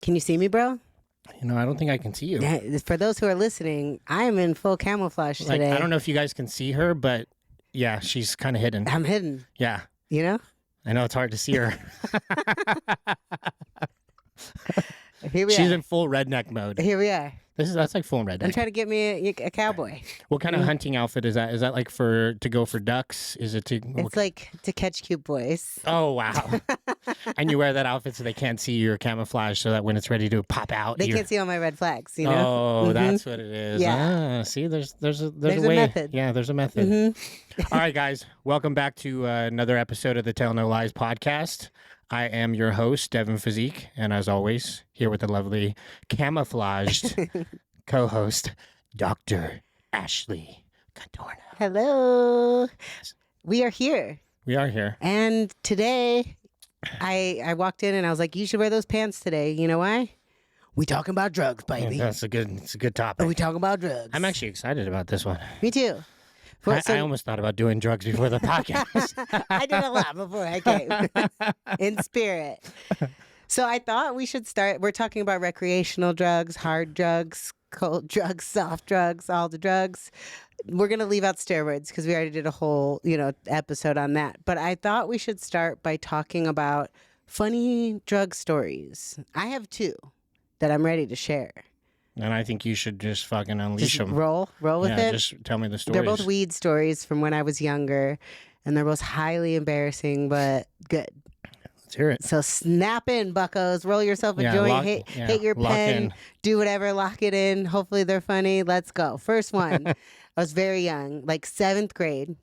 Can you see me, bro? I don't think I can see you. Yeah, for those who are listening, I am in full camouflage today. I don't know if you guys can see her, but yeah, she's kind of hidden. I'm hidden. Yeah. You know? I know it's hard to see her. Here we She's are. in full redneck mode. Here we are. That's like full redneck. I'm trying to get me a cowboy. What kind of hunting outfit is that? Is that like to go for ducks? Is it to? It's like to catch cute boys. Oh wow! And you wear that outfit so they can't see your camouflage, so that when it's ready to pop out, they can't see all my red flags. You know? Oh, that's what it is. Yeah. See, there's a a way. method. Yeah, there's a method. All right, guys, welcome back to another episode of the Tell No Lies podcast. I am your host, Devin Physique, and as always, here with the lovely camouflaged co-host, Dr. Ashley Contorno. Hello. We are here. We are here. And today, I walked in and I was like, you should wear those pants today. You know why? We talking about drugs, baby. It's a good topic. We talking about drugs. I'm actually excited about this one. Me too. I almost thought about doing drugs before the podcast. I did a lot before I came. In spirit. So I thought we should start. We're talking about recreational drugs, hard drugs, cold drugs, soft drugs, all the drugs. We're going to leave out steroids because we already did a whole, episode on that. But I thought we should start by talking about funny drug stories. I have two that I'm ready to share. And I think you should just fucking unleash them. Roll with it. Just tell me the stories. They're both weed stories from when I was younger, and they're both highly embarrassing, but good. Let's hear it. So snap in, buccos. Roll yourself a joint. Hit your pen. Do whatever. Lock it in. Hopefully they're funny. Let's go. First one. I was very young, like 7th grade.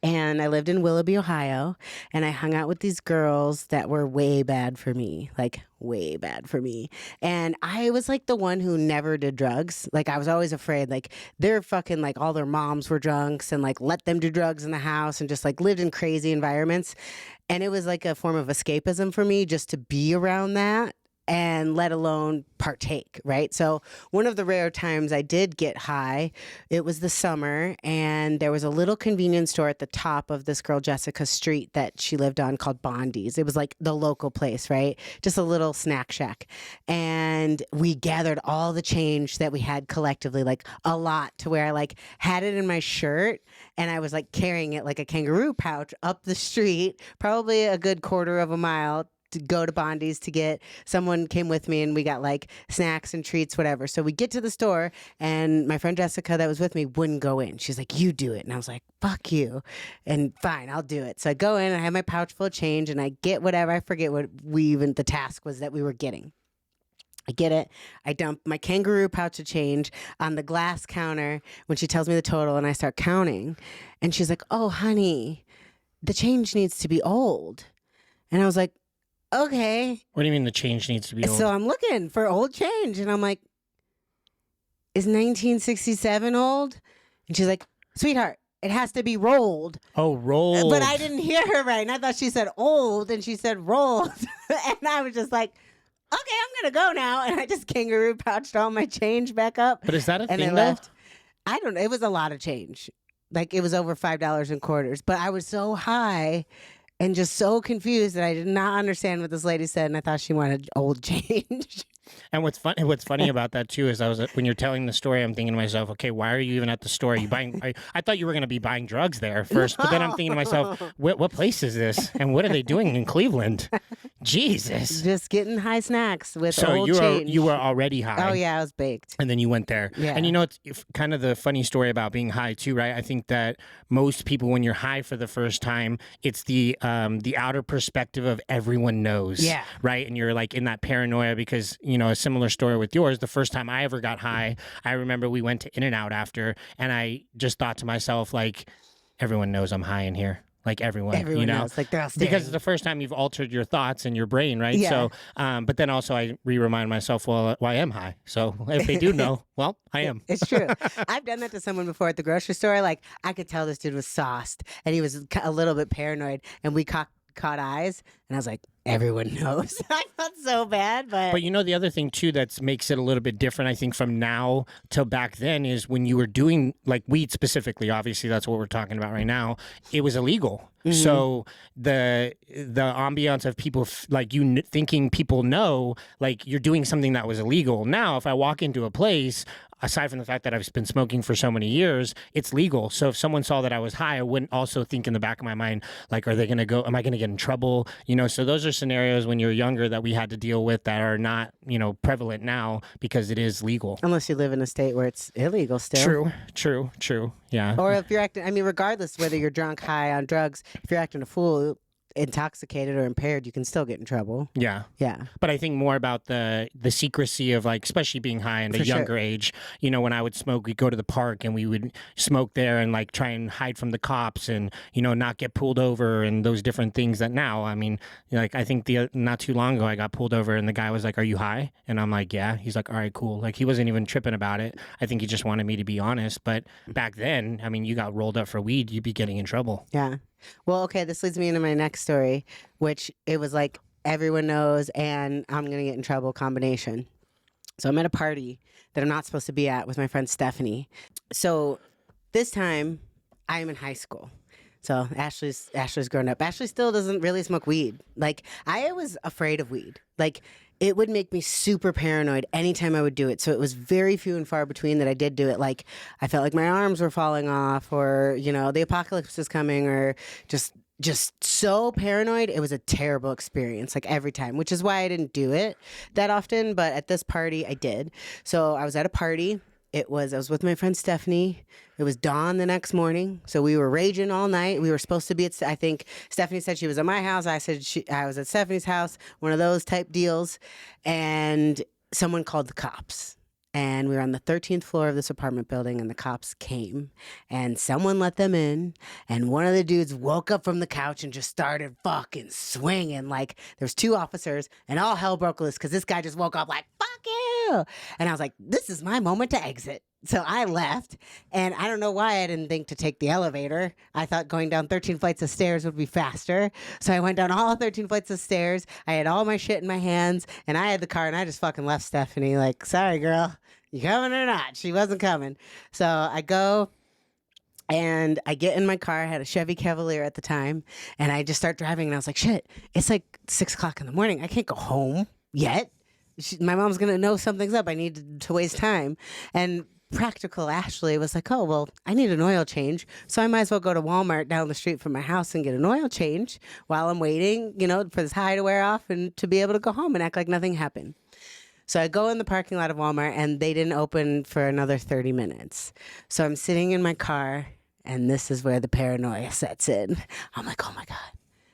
And I lived in Willoughby, Ohio, and I hung out with these girls that were way bad for me, like way bad for me. And I was like the one who never did drugs. Like I was always afraid, like they're fucking like all their moms were drunks and like let them do drugs in the house and just like lived in crazy environments. And it was like a form of escapism for me just to be around that. And let alone partake, right? So one of the rare times I did get high, it was the summer, and there was a little convenience store at the top of this girl Jessica's street that she lived on called Bondi's. It was like the local place, right? Just a little snack shack. And we gathered all the change that we had collectively, like a lot, to where I like had it in my shirt, and I was like carrying it like a kangaroo pouch up the street, probably a good quarter of a mile, to go to Bondi's to get. Someone came with me and we got like snacks and treats, whatever. So we get to the store and my friend Jessica that was with me wouldn't go in. She's like, you do it. And I was like, fuck you. And fine, I'll do it. So I go in and I have my pouch full of change and I get whatever. I forget what the task was that we were getting. I get it. I dump my kangaroo pouch of change on the glass counter when she tells me the total and I start counting. And she's like, oh, honey, the change needs to be old. And I was like, okay. What do you mean the change needs to be old? So I'm looking for old change. And I'm like, is 1967 old? And she's like, sweetheart, it has to be rolled. Oh, rolled. But I didn't hear her right. And I thought she said old and she said rolled. And I was just like, okay, I'm going to go now. And I just kangaroo pouched all my change back up. But is that a thing, and I left. I don't know. It was a lot of change. Like it was over $5 in quarters. But I was so high and just so confused that I did not understand what this lady said, and I thought she wanted old change. And what's funny about that too is when you're telling the story, I'm thinking to myself, okay, why are you even at the store? Are you buying? I thought you were going to be buying drugs there first, but then I'm thinking to myself, what place is this, and what are they doing in Cleveland? Jesus, just getting high snacks with old change. You were already high. Oh yeah, I was baked. And then you went there. Yeah. And it's kind of the funny story about being high too, right? I think that most people, when you're high for the first time, it's the outer perspective of everyone knows. Yeah. Right. And you're like in that paranoia because a similar story with yours. The first time I ever got high, I remember we went to In-N-Out after, and I just thought to myself, like, everyone knows I'm high in here. Like everyone knows. Like they're all staring. Because it's the first time you've altered your thoughts in your brain, right? Yeah. So, but then also I remind myself, well, I am high. So if they do know, well, I am. It's true. I've done that to someone before at the grocery store. Like I could tell this dude was sauced, and he was a little bit paranoid, and we caught eyes, and I was like, everyone knows. I felt so bad, but the other thing too that makes it a little bit different, I think, from now till back then is when you were doing like weed specifically. Obviously, that's what we're talking about right now. It was illegal. So the ambiance of people like you thinking people know, like you're doing something that was illegal. Now, if I walk into a place, aside from the fact that I've been smoking for so many years, it's legal. So if someone saw that I was high, I wouldn't also think in the back of my mind, like, are they going to go, am I going to get in trouble? You know, so those are scenarios when you're younger that we had to deal with that are not, you know, prevalent now because it is legal. Unless you live in a state where it's illegal still. True. Yeah. Or if you're acting, I mean, regardless whether you're drunk, high, on drugs, if you're acting a fool, intoxicated or impaired, you can still get in trouble. Yeah. But I think more about the secrecy of, like, especially being high in a younger age. You know, when I would smoke, we'd go to the park and we would smoke there and like try and hide from the cops and, you know, not get pulled over and those different things that now, I mean, like, I think not too long ago I got pulled over and the guy was like, "Are you high?" And I'm like, "Yeah." He's like, "All right, cool." Like, he wasn't even tripping about it. I think he just wanted me to be honest. But back then, I mean, you got rolled up for weed, you'd be getting in trouble. Yeah. Well, okay, this leads me into my next story, which it was like everyone knows and I'm going to get in trouble combination. So I'm at a party that I'm not supposed to be at with my friend Stephanie. So this time I'm in high school. So Ashley's grown up. Ashley still doesn't really smoke weed. Like, I was afraid of weed. Like, it would make me super paranoid anytime I would do it. So it was very few and far between that I did do it. Like, I felt like my arms were falling off, or, you know, the apocalypse was coming, or just so paranoid. It was a terrible experience, like, every time, which is why I didn't do it that often. But at this party, I did. So I was at a party. I was with my friend Stephanie. It was dawn the next morning. So we were raging all night. We were supposed to be I think Stephanie said she was at my house. I said I was at Stephanie's house, one of those type deals. And someone called the cops. And we were on the 13th floor of this apartment building, and the cops came, and someone let them in, and one of the dudes woke up from the couch and just started fucking swinging. Like, there's two officers, and all hell broke loose because this guy just woke up like, "Fuck you!" And I was like, this is my moment to exit. So I left, and I don't know why I didn't think to take the elevator. I thought going down 13 flights of stairs would be faster. So I went down all 13 flights of stairs. I had all my shit in my hands, and I had the car, and I just fucking left Stephanie like, "Sorry, girl, you coming or not?" She wasn't coming. So I go and I get in my car. I had a Chevy Cavalier at the time, and I just start driving, and I was like, shit, it's like 6 o'clock in the morning. I can't go home yet. My mom's going to know something's up. I need to waste time. And practical Ashley was like, "Oh, well, I need an oil change, so I might as well go to Walmart down the street from my house and get an oil change while I'm waiting, you know, for this high to wear off and to be able to go home and act like nothing happened." So I go in the parking lot of Walmart, and they didn't open for another 30 minutes. So I'm sitting in my car, and this is where the paranoia sets in. I'm like, oh my God,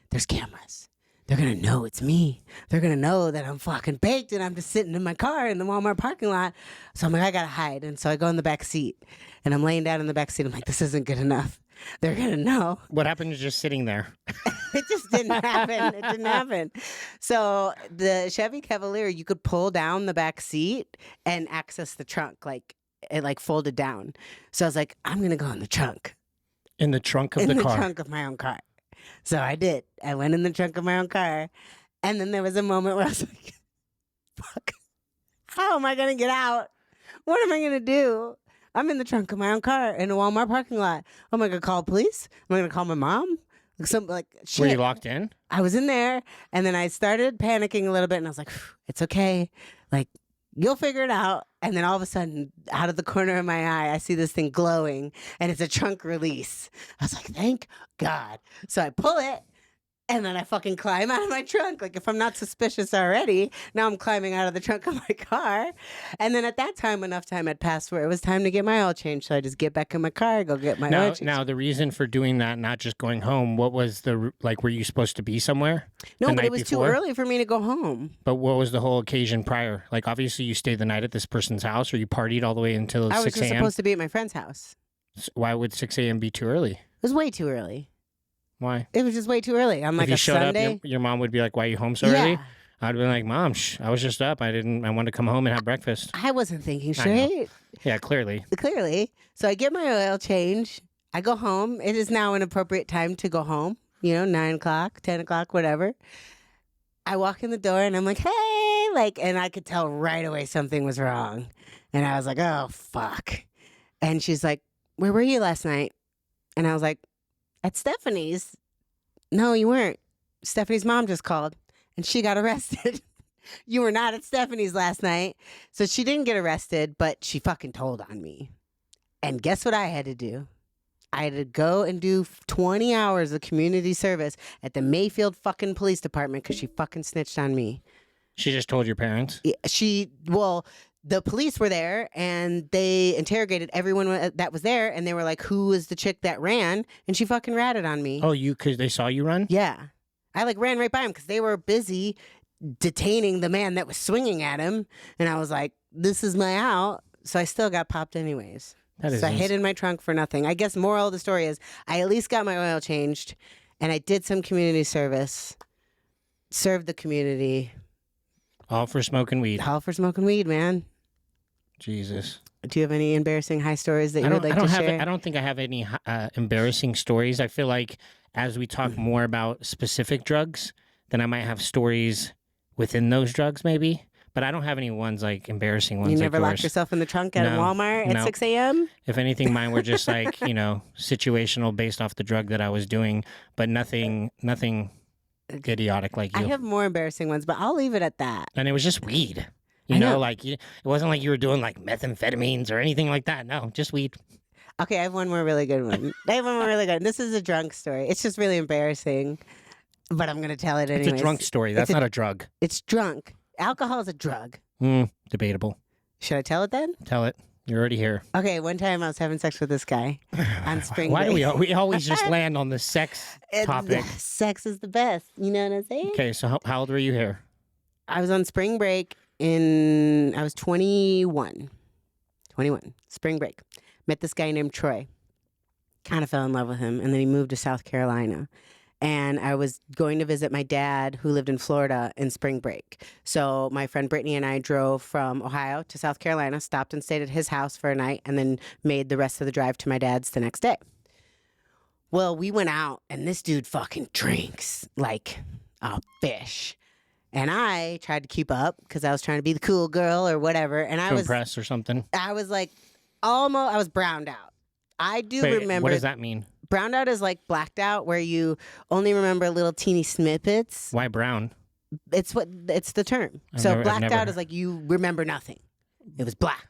there's cameras. They're going to know it's me. They're going to know that I'm fucking baked and I'm just sitting in my car in the Walmart parking lot. So I'm like, I got to hide. And so I go in the back seat, and I'm laying down in the back seat. I'm like, this isn't good enough. They're going to know. What happened to just sitting there? It just didn't happen. It didn't happen. So the Chevy Cavalier, you could pull down the back seat and access the trunk. Like, it like folded down. So I was like, I'm going to go in the trunk. In the trunk of the car? In the trunk of my own car. So I did. I went in the trunk of my own car. And then there was a moment where I was like, fuck, how am I going to get out? What am I going to do? I'm in the trunk of my own car in a Walmart parking lot. Am I going to call police? Am I going to call my mom? Shit. Were you locked in? I was in there. And then I started panicking a little bit. And I was like, it's okay. Like, you'll figure it out. And then all of a sudden, out of the corner of my eye, I see this thing glowing, and it's a trunk release. I was like, thank God. So I pull it, and then I fucking climb out of my trunk. Like, if I'm not suspicious already, now I'm climbing out of the trunk of my car. And then at that time, enough time had passed where it was time to get my oil changed. So I just get back in my car, go get my oil changed. Now, the reason for doing that, not just going home, what was were you supposed to be somewhere? No, but it was too early for me to go home. But what was the whole occasion prior? Like, obviously, you stayed the night at this person's house, or you partied all the way until 6 a.m.? I was just supposed to be at my friend's house. Why would 6 a.m. be too early? It was way too early. Why? It was just way too early. I'm like, a Sunday. Up, your mom would be like, "Why are you home so early?" I'd be like, "Mom, I was just up. I wanted to come home and have breakfast." I wasn't thinking straight. Yeah, clearly. So I get my oil change. I go home. It is now an appropriate time to go home. 9 o'clock, 10 o'clock, whatever. I walk in the door and I'm like, hey, and I could tell right away something was wrong. And I was like, oh, fuck. And she's like, where were you last night? And I was like, at Stephanie's. No, you weren't. Stephanie's mom just called and she got arrested. You were not at Stephanie's last night. So she didn't get arrested, but she fucking told on me. And guess what I had to do? I had to go and do 20 hours of community service at the Mayfield fucking police department because she fucking snitched on me. She just told your parents? The police were there and they interrogated everyone that was there and they were like, who was the chick that ran? And she fucking ratted on me. Oh, because they saw you run? Yeah. I ran right by him because they were busy detaining the man that was swinging at him. And I was like, this is my out. So I still got popped anyways. So I hid in my trunk for nothing. I guess moral of the story is I at least got my oil changed and I did some community service, served the community. All for smoking weed. All for smoking weed, man. Jesus. Do you have any embarrassing high stories that you would like to share? I don't think I have any embarrassing stories. I feel like as we talk more about specific drugs, then I might have stories within those drugs maybe. But I don't have any ones like embarrassing ones. You never locked yourself in the trunk at Walmart at 6 a.m.? If anything, mine were just like, situational based off the drug that I was doing, but nothing idiotic like you. I have more embarrassing ones, but I'll leave it at that. And it was just weed. It wasn't like you were doing like methamphetamines or anything like that. No, just weed. Okay, I have one more really good one. This is a drunk story. It's just really embarrassing, but I'm going to tell it anyways. It's a drunk story. That's not a drug. It's drunk. Alcohol is a drug. Debatable. Should I tell it then? Tell it. You're already here. Okay, one time I was having sex with this guy on spring break. Why do we always just land on the sex topic? Sex is the best. You know what I'm saying? Okay, so how old were you here? I was on spring break I was 21. 21. Spring break. Met this guy named Troy. Kind of fell in love with him, and then he moved to South Carolina. And I was going to visit my dad who lived in Florida in spring break. So my friend Brittany and I drove from Ohio to South Carolina, stopped and stayed at his house for a night, and then made the rest of the drive to my dad's the next day. Well, we went out, and this dude fucking drinks like a fish. And I tried to keep up because I was trying to be the cool girl or whatever. And I was impressed or something. I was like I was browned out. I do remember. What does that mean? Browned out is like blacked out, where you only remember little teeny snippets. Why brown? It's the term. Blacked out is like you remember nothing. It was black.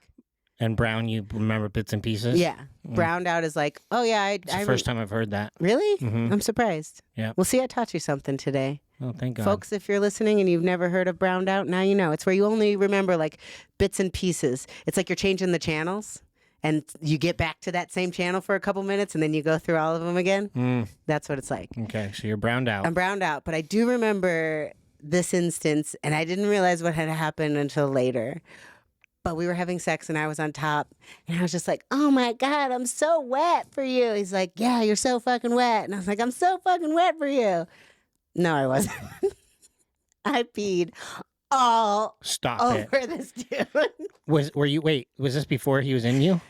And brown, you remember bits and pieces? Yeah. Browned out is like, oh yeah. It's the first time I've heard that. Really? Mm-hmm. I'm surprised. Yeah. Well, see, I taught you something today. Oh, thank God. Folks, if you're listening and you've never heard of browned out, now you know. It's where you only remember like bits and pieces. It's like you're changing the channels and you get back to that same channel for a couple minutes and then you go through all of them again. That's what it's like. Okay, so you're browned out. I'm browned out, but I do remember this instance and I didn't realize what had happened until later. But we were having sex and I was on top and I was just like, oh my God, I'm so wet for you. He's like, yeah, you're so fucking wet. And I was like, I'm so fucking wet for you. No, I wasn't. I peed all over this dude. Was this before he was in you?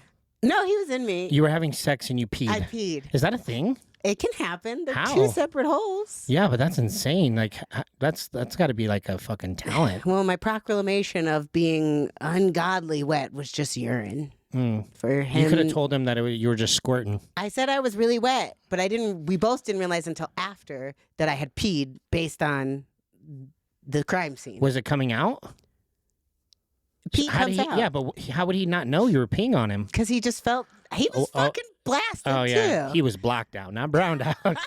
No, he was in me. You were having sex and you peed. I peed. Is that a thing? It can happen. They're How? two separate holes. Yeah, but that's insane. Like that's got to be like a fucking talent. Well, my proclamation of being ungodly wet was just urine. For him. You could have told him that you were just squirting. I said I was really wet, but we both didn't realize until after that I had peed based on the crime scene. Was it coming out? Pee comes out. Yeah, but how would he not know you were peeing on him? Because he just felt, he was fucking blasted yeah. too. He was blacked out, not browned out.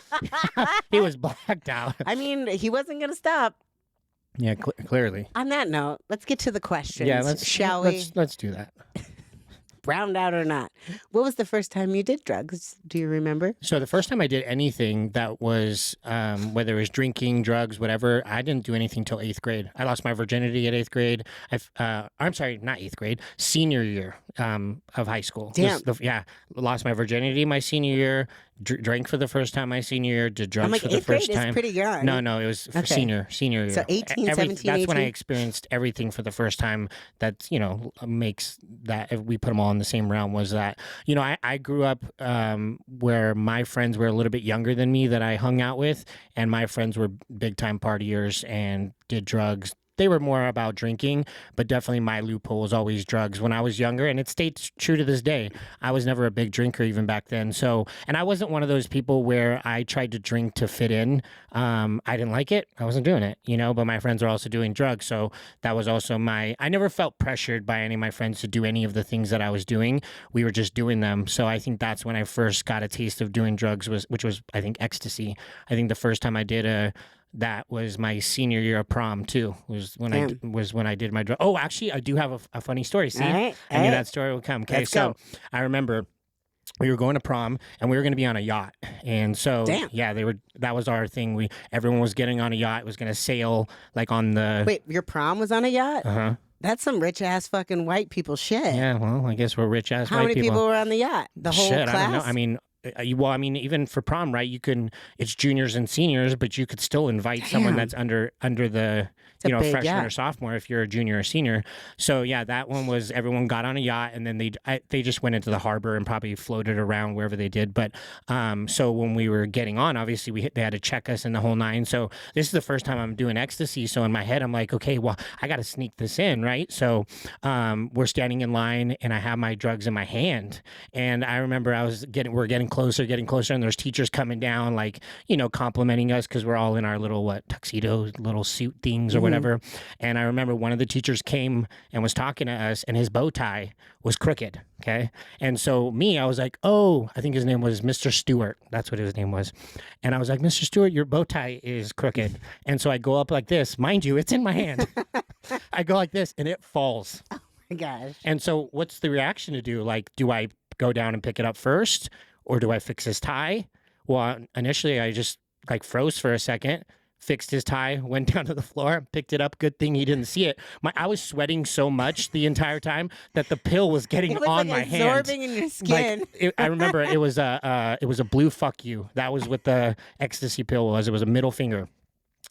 He was blacked out. I mean, he wasn't going to stop. Yeah, clearly. On that note, let's get to the questions. Yeah, shall we? Let's do that. Browned out or not. What was the first time you did drugs? Do you remember? So the first time I did anything that was, whether it was drinking, drugs, whatever, I didn't do anything till 8th grade. I lost my virginity at 8th grade. I'm sorry, not 8th grade, senior year of high school. Damn. Lost my virginity my senior year. Drank for the first time my senior year. Did drugs for the first time. 8th grade is pretty young. No, it was for senior year. So 18, 17, That's 18? when I experienced everything for the first time. That makes that, if we put them all in the same realm, was that I grew up where my friends were a little bit younger than me that I hung out with, and my friends were big time partiers and did drugs, they were more about drinking, but definitely my loophole was always drugs when I was younger, and it stayed true to this day. I was never a big drinker even back then. So, and I wasn't one of those people where I tried to drink to fit in. I didn't like it. I wasn't doing it, but my friends are also doing drugs. So that was also I never felt pressured by any of my friends to do any of the things that I was doing. We were just doing them. So I think that's when I first got a taste of doing drugs, which was, I think, ecstasy. I think the first time I did that was my senior year of prom too. Was when I did my drug. Oh, actually, I do have a funny story. See, I knew that story would come. Okay, so I remember we were going to prom and we were going to be on a yacht, and so that was our thing. Everyone was getting on a yacht. It was going to sail like on the. Wait, your prom was on a yacht? That's some rich ass fucking white people shit. Yeah, well, I guess we're rich ass white people. How many people were on the yacht? The whole class? I don't know. I mean, even for prom, right? It's juniors and seniors, but you could still invite someone that's under the freshman or sophomore if you're a junior or senior. So yeah, that one was everyone got on a yacht, and then they just went into the harbor and probably floated around wherever they did. But so when we were getting on, obviously they had to check us in the whole nine. So this is the first time I'm doing ecstasy. So in my head, I'm like, okay, well, I got to sneak this in, right? So we're standing in line, and I have my drugs in my hand, and I remember we're getting closer, and there's teachers coming down, like, complimenting us because we're all in our little tuxedo, little suit things or whatever. And I remember one of the teachers came and was talking to us, and his bow tie was crooked. Okay. And so I was like, oh, I think his name was Mr. Stewart. That's what his name was. And I was like, Mr. Stewart, your bow tie is crooked. And so I go up like this. Mind you, it's in my hand. I go like this and it falls. Oh my gosh. And so what's the reaction to do? Like, do I go down and pick it up first, or do I fix his tie? Well, initially I just froze for a second, fixed his tie, went down to the floor, picked it up. Good thing he didn't see it. I was sweating so much the entire time that the pill was getting on my hand. Absorbing in your skin. I remember it was a blue fuck you. That was what the ecstasy pill was. It was a middle finger.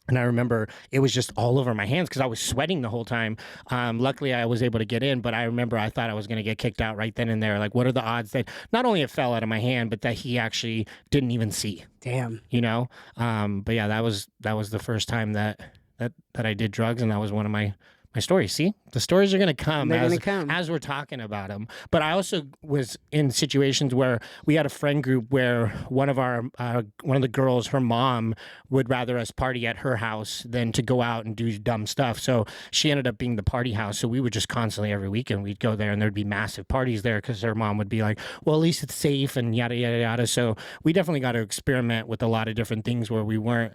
And I remember it was just all over my hands because I was sweating the whole time. Luckily, I was able to get in, but I remember I thought I was going to get kicked out right then and there. Like, what are the odds that not only it fell out of my hand, but that he actually didn't even see? Damn. But yeah, that was the first time that I did drugs, and that was one of my stories. See, the stories are going to come as we're talking about them. But I also was in situations where we had a friend group where one of the girls, her mom would rather us party at her house than to go out and do dumb stuff. So she ended up being the party house. So we would just constantly every weekend we'd go there, and there'd be massive parties there because her mom would be like, well, at least it's safe and yada, yada, yada. So we definitely got to experiment with a lot of different things where we weren't,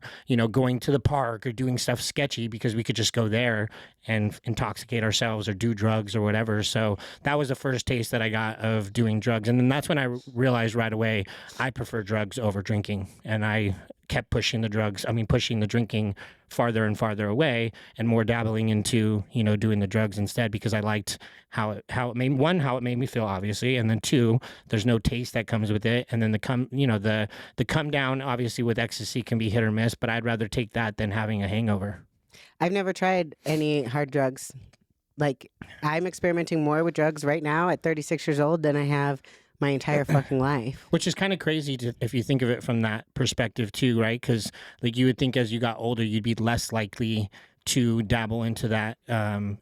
going to the park or doing stuff sketchy because we could just go there and intoxicate ourselves or do drugs or whatever. So that was the first taste that I got of doing drugs. And then that's when I realized right away I prefer drugs over drinking. And I kept pushing the drinking farther and farther away and more dabbling into, doing the drugs instead, because I liked how it made me feel, obviously. And then two, there's no taste that comes with it. And then the come down, obviously with ecstasy can be hit or miss, but I'd rather take that than having a hangover. I've never tried any hard drugs. Like, I'm experimenting more with drugs right now at 36 years old than I have my entire fucking life. Which is kind of crazy if you think of it from that perspective too, right? Because you would think as you got older, you'd be less likely to dabble into that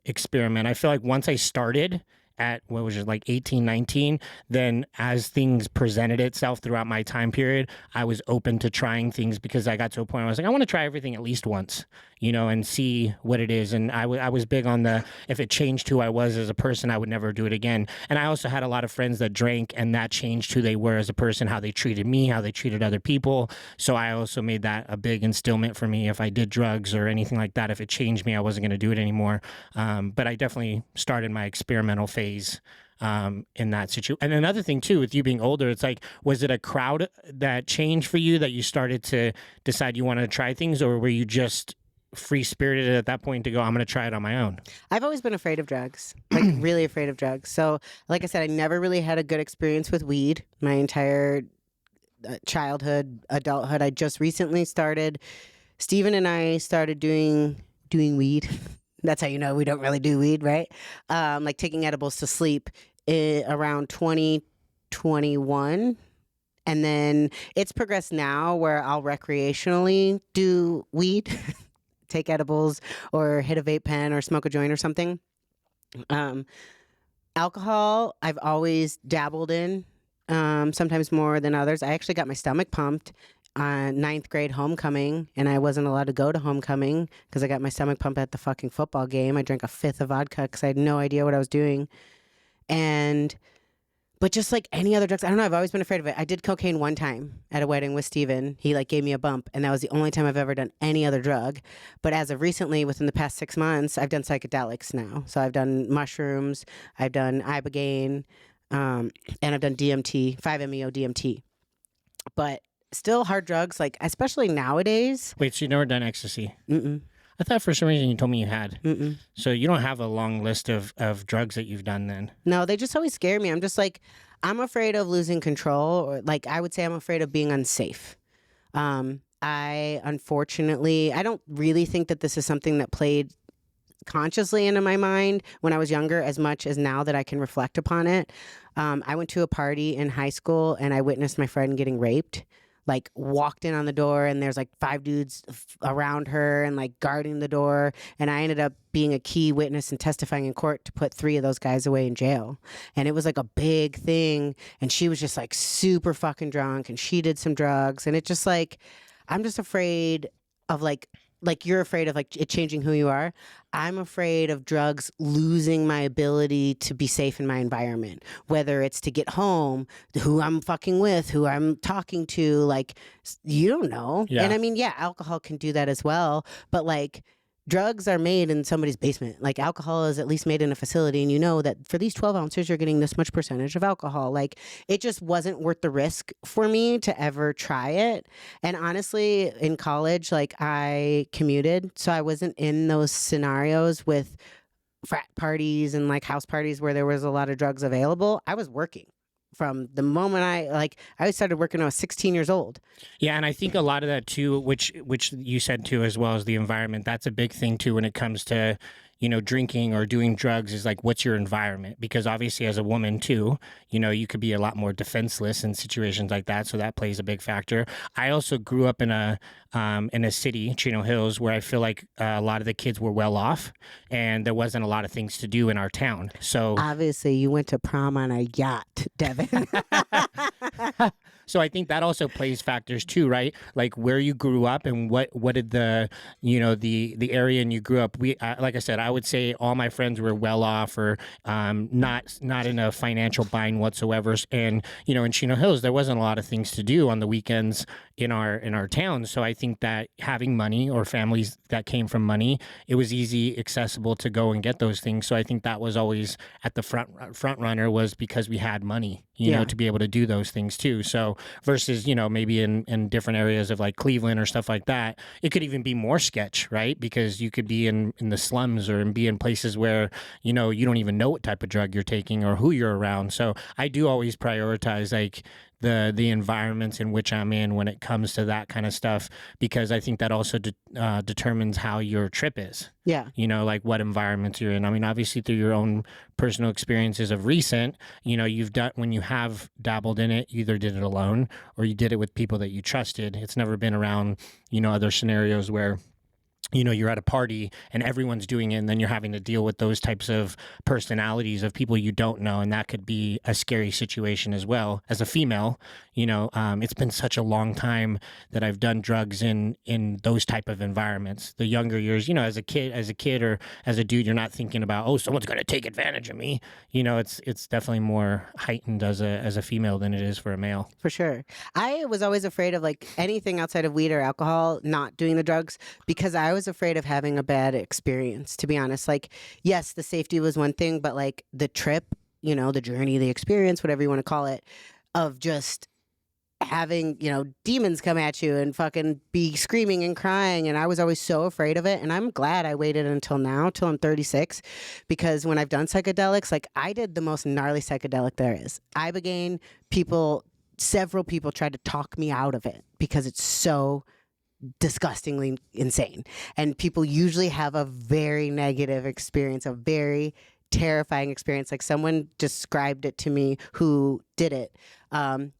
experiment. I feel like once I started at 18, 19, then as things presented itself throughout my time period, I was open to trying things because I got to a point where I was like, I want to try everything at least once, and see what it is. And I was big on if it changed who I was as a person, I would never do it again. And I also had a lot of friends that drank, and that changed who they were as a person, how they treated me, how they treated other people. So I also made that a big instillment for me. If I did drugs or anything like that, if it changed me, I wasn't going to do it anymore. But I definitely started my experimental phase in that situation. And another thing too, with you being older, it's like, was it a crowd that changed for you that you started to decide you wanted to try things, or were you just free-spirited at that point to go, I'm going to try it on my own? I've always been afraid of drugs, like really afraid of drugs. So like I said, I never really had a good experience with weed my entire childhood, adulthood. I just recently started, Steven and I started doing weed. That's how you know we don't really do weed, right? Like taking edibles to sleep around 2021. And then it's progressed now where I'll recreationally do weed take edibles or hit a vape pen or smoke a joint or something. Alcohol, I've always dabbled in, sometimes more than others. I actually got my stomach pumped on 9th grade homecoming, and I wasn't allowed to go to homecoming because I got my stomach pumped at the fucking football game. I drank a fifth of vodka because I had no idea what I was doing. But just like any other drugs, I don't know, I've always been afraid of it. I did cocaine one time at a wedding with Steven. He like gave me a bump, and that was the only time I've ever done any other drug. But as of recently, within the past 6 months, I've done psychedelics now. So I've done mushrooms, I've done ibogaine, and I've done DMT, 5-MeO DMT. But still hard drugs, like especially nowadays. Wait, so you never done ecstasy? Mm-mm. I thought for some reason you told me you had. Mm-mm. So you don't have a long list of drugs that you've done then? No, they just always scare me. I'm just like, I'm afraid of losing control, or like I would say I'm afraid of being unsafe. Unfortunately, I don't really think that this is something that played consciously into my mind when I was younger as much as now that I can reflect upon it. I went to a party in high school and I witnessed my friend getting raped. Like walked in on the door and there's like 5 dudes around her and like guarding the door. And I ended up being a key witness and testifying in court to put 3 of those guys away in jail. And it was like a big thing. And she was just like super fucking drunk and she did some drugs. And it just like, I'm just afraid of like you're afraid of like it changing who you are. I'm afraid of drugs losing my ability to be safe in my environment, whether it's to get home, who I'm fucking with, who I'm talking to, like, you don't know. Yeah. And I mean, yeah, alcohol can do that as well. But like drugs are made in somebody's basement. Like alcohol is at least made in a facility. And you know that for these 12 ounces, you're getting this much percentage of alcohol. Like it just wasn't worth the risk for me to ever try it. And honestly, in college, like I commuted. So I wasn't in those scenarios with frat parties and like house parties where there was a lot of drugs available. I was working. From the moment I started working when I was 16 years old. Yeah, and I think a lot of that too, which you said too, as well as the environment, that's a big thing too when it comes to, you know, drinking or doing drugs is like, what's your environment? Because obviously as a woman too, you know, you could be a lot more defenseless in situations like that. So that plays a big factor. I also grew up in a city, Chino Hills, where I feel like a lot of the kids were well off and there wasn't a lot of things to do in our town. So obviously you went to prom on a yacht, Devin. So I think that also plays factors too, right? Like where you grew up and what did the, you know, the area and you grew up. Like I said, I would say all my friends were well off or not in a financial bind whatsoever. And you know, in Chino Hills, there wasn't a lot of things to do on the weekends in our town. So I think that having money or families that came from money, it was easy, accessible to go and get those things. So I think that was always at the front runner was because we had money, you know, to be able to do those things too. So versus, you know, maybe in different areas of like Cleveland or stuff like that, it could even be more sketch, right? Because you could be in the slums or be in places where, you know, you don't even know what type of drug you're taking or who you're around. So I do always prioritize like the environments in which I'm in when it comes to that kind of stuff, because I think that also determines how your trip is. Yeah. You know, like what environments you're in. I mean, obviously through your own personal experiences of recent, you know, when you have dabbled in it, you either did it alone or you did it with people that you trusted. It's never been around, you know, other scenarios where, you know, you're at a party and everyone's doing it and then you're having to deal with those types of personalities of people you don't know. And that could be a scary situation as well. As a female, you know, it's been such a long time that I've done drugs in those type of environments. The younger years, you know, as a kid or as a dude, you're not thinking about, oh, someone's going to take advantage of me. You know, it's definitely more heightened as a female than it is for a male. For sure. I was always afraid of like anything outside of weed or alcohol, not doing the drugs, because I was afraid of having a bad experience, to be honest. Like, yes, the safety was one thing, but like the trip, you know, the journey, the experience, whatever you want to call it, of just having, you know, demons come at you and fucking be screaming and crying. And I was always so afraid of it. And I'm glad I waited until now, till I'm 36, because when I've done psychedelics, like I did the most gnarly psychedelic there is. Ibogaine, several people tried to talk me out of it because it's so disgustingly insane. And people usually have a very negative experience, a very terrifying experience. Like someone described it to me who did it,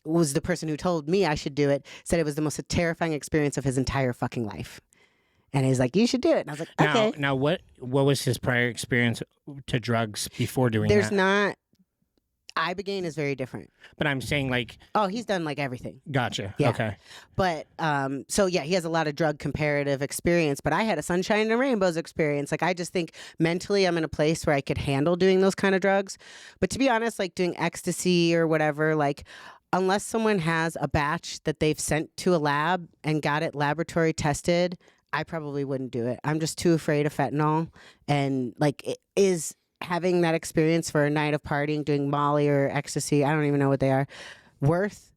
was the person who told me I should do it, said it was the most terrifying experience of his entire fucking life. And he's like, you should do it. And I was like, okay. Now what was his prior experience to drugs before doing There's that? not. Ibogaine is very different. But I'm saying like... Oh, he's done like everything. Gotcha. Yeah. Okay. But, so yeah, he has a lot of drug comparative experience, but I had a sunshine and rainbows experience. Like, I just think mentally I'm in a place where I could handle doing those kind of drugs. But to be honest, like doing ecstasy or whatever, like, unless someone has a batch that they've sent to a lab and got it laboratory tested, I probably wouldn't do it. I'm just too afraid of fentanyl. And like, it is having that experience for a night of partying, doing Molly or ecstasy, I don't even know what they are, worth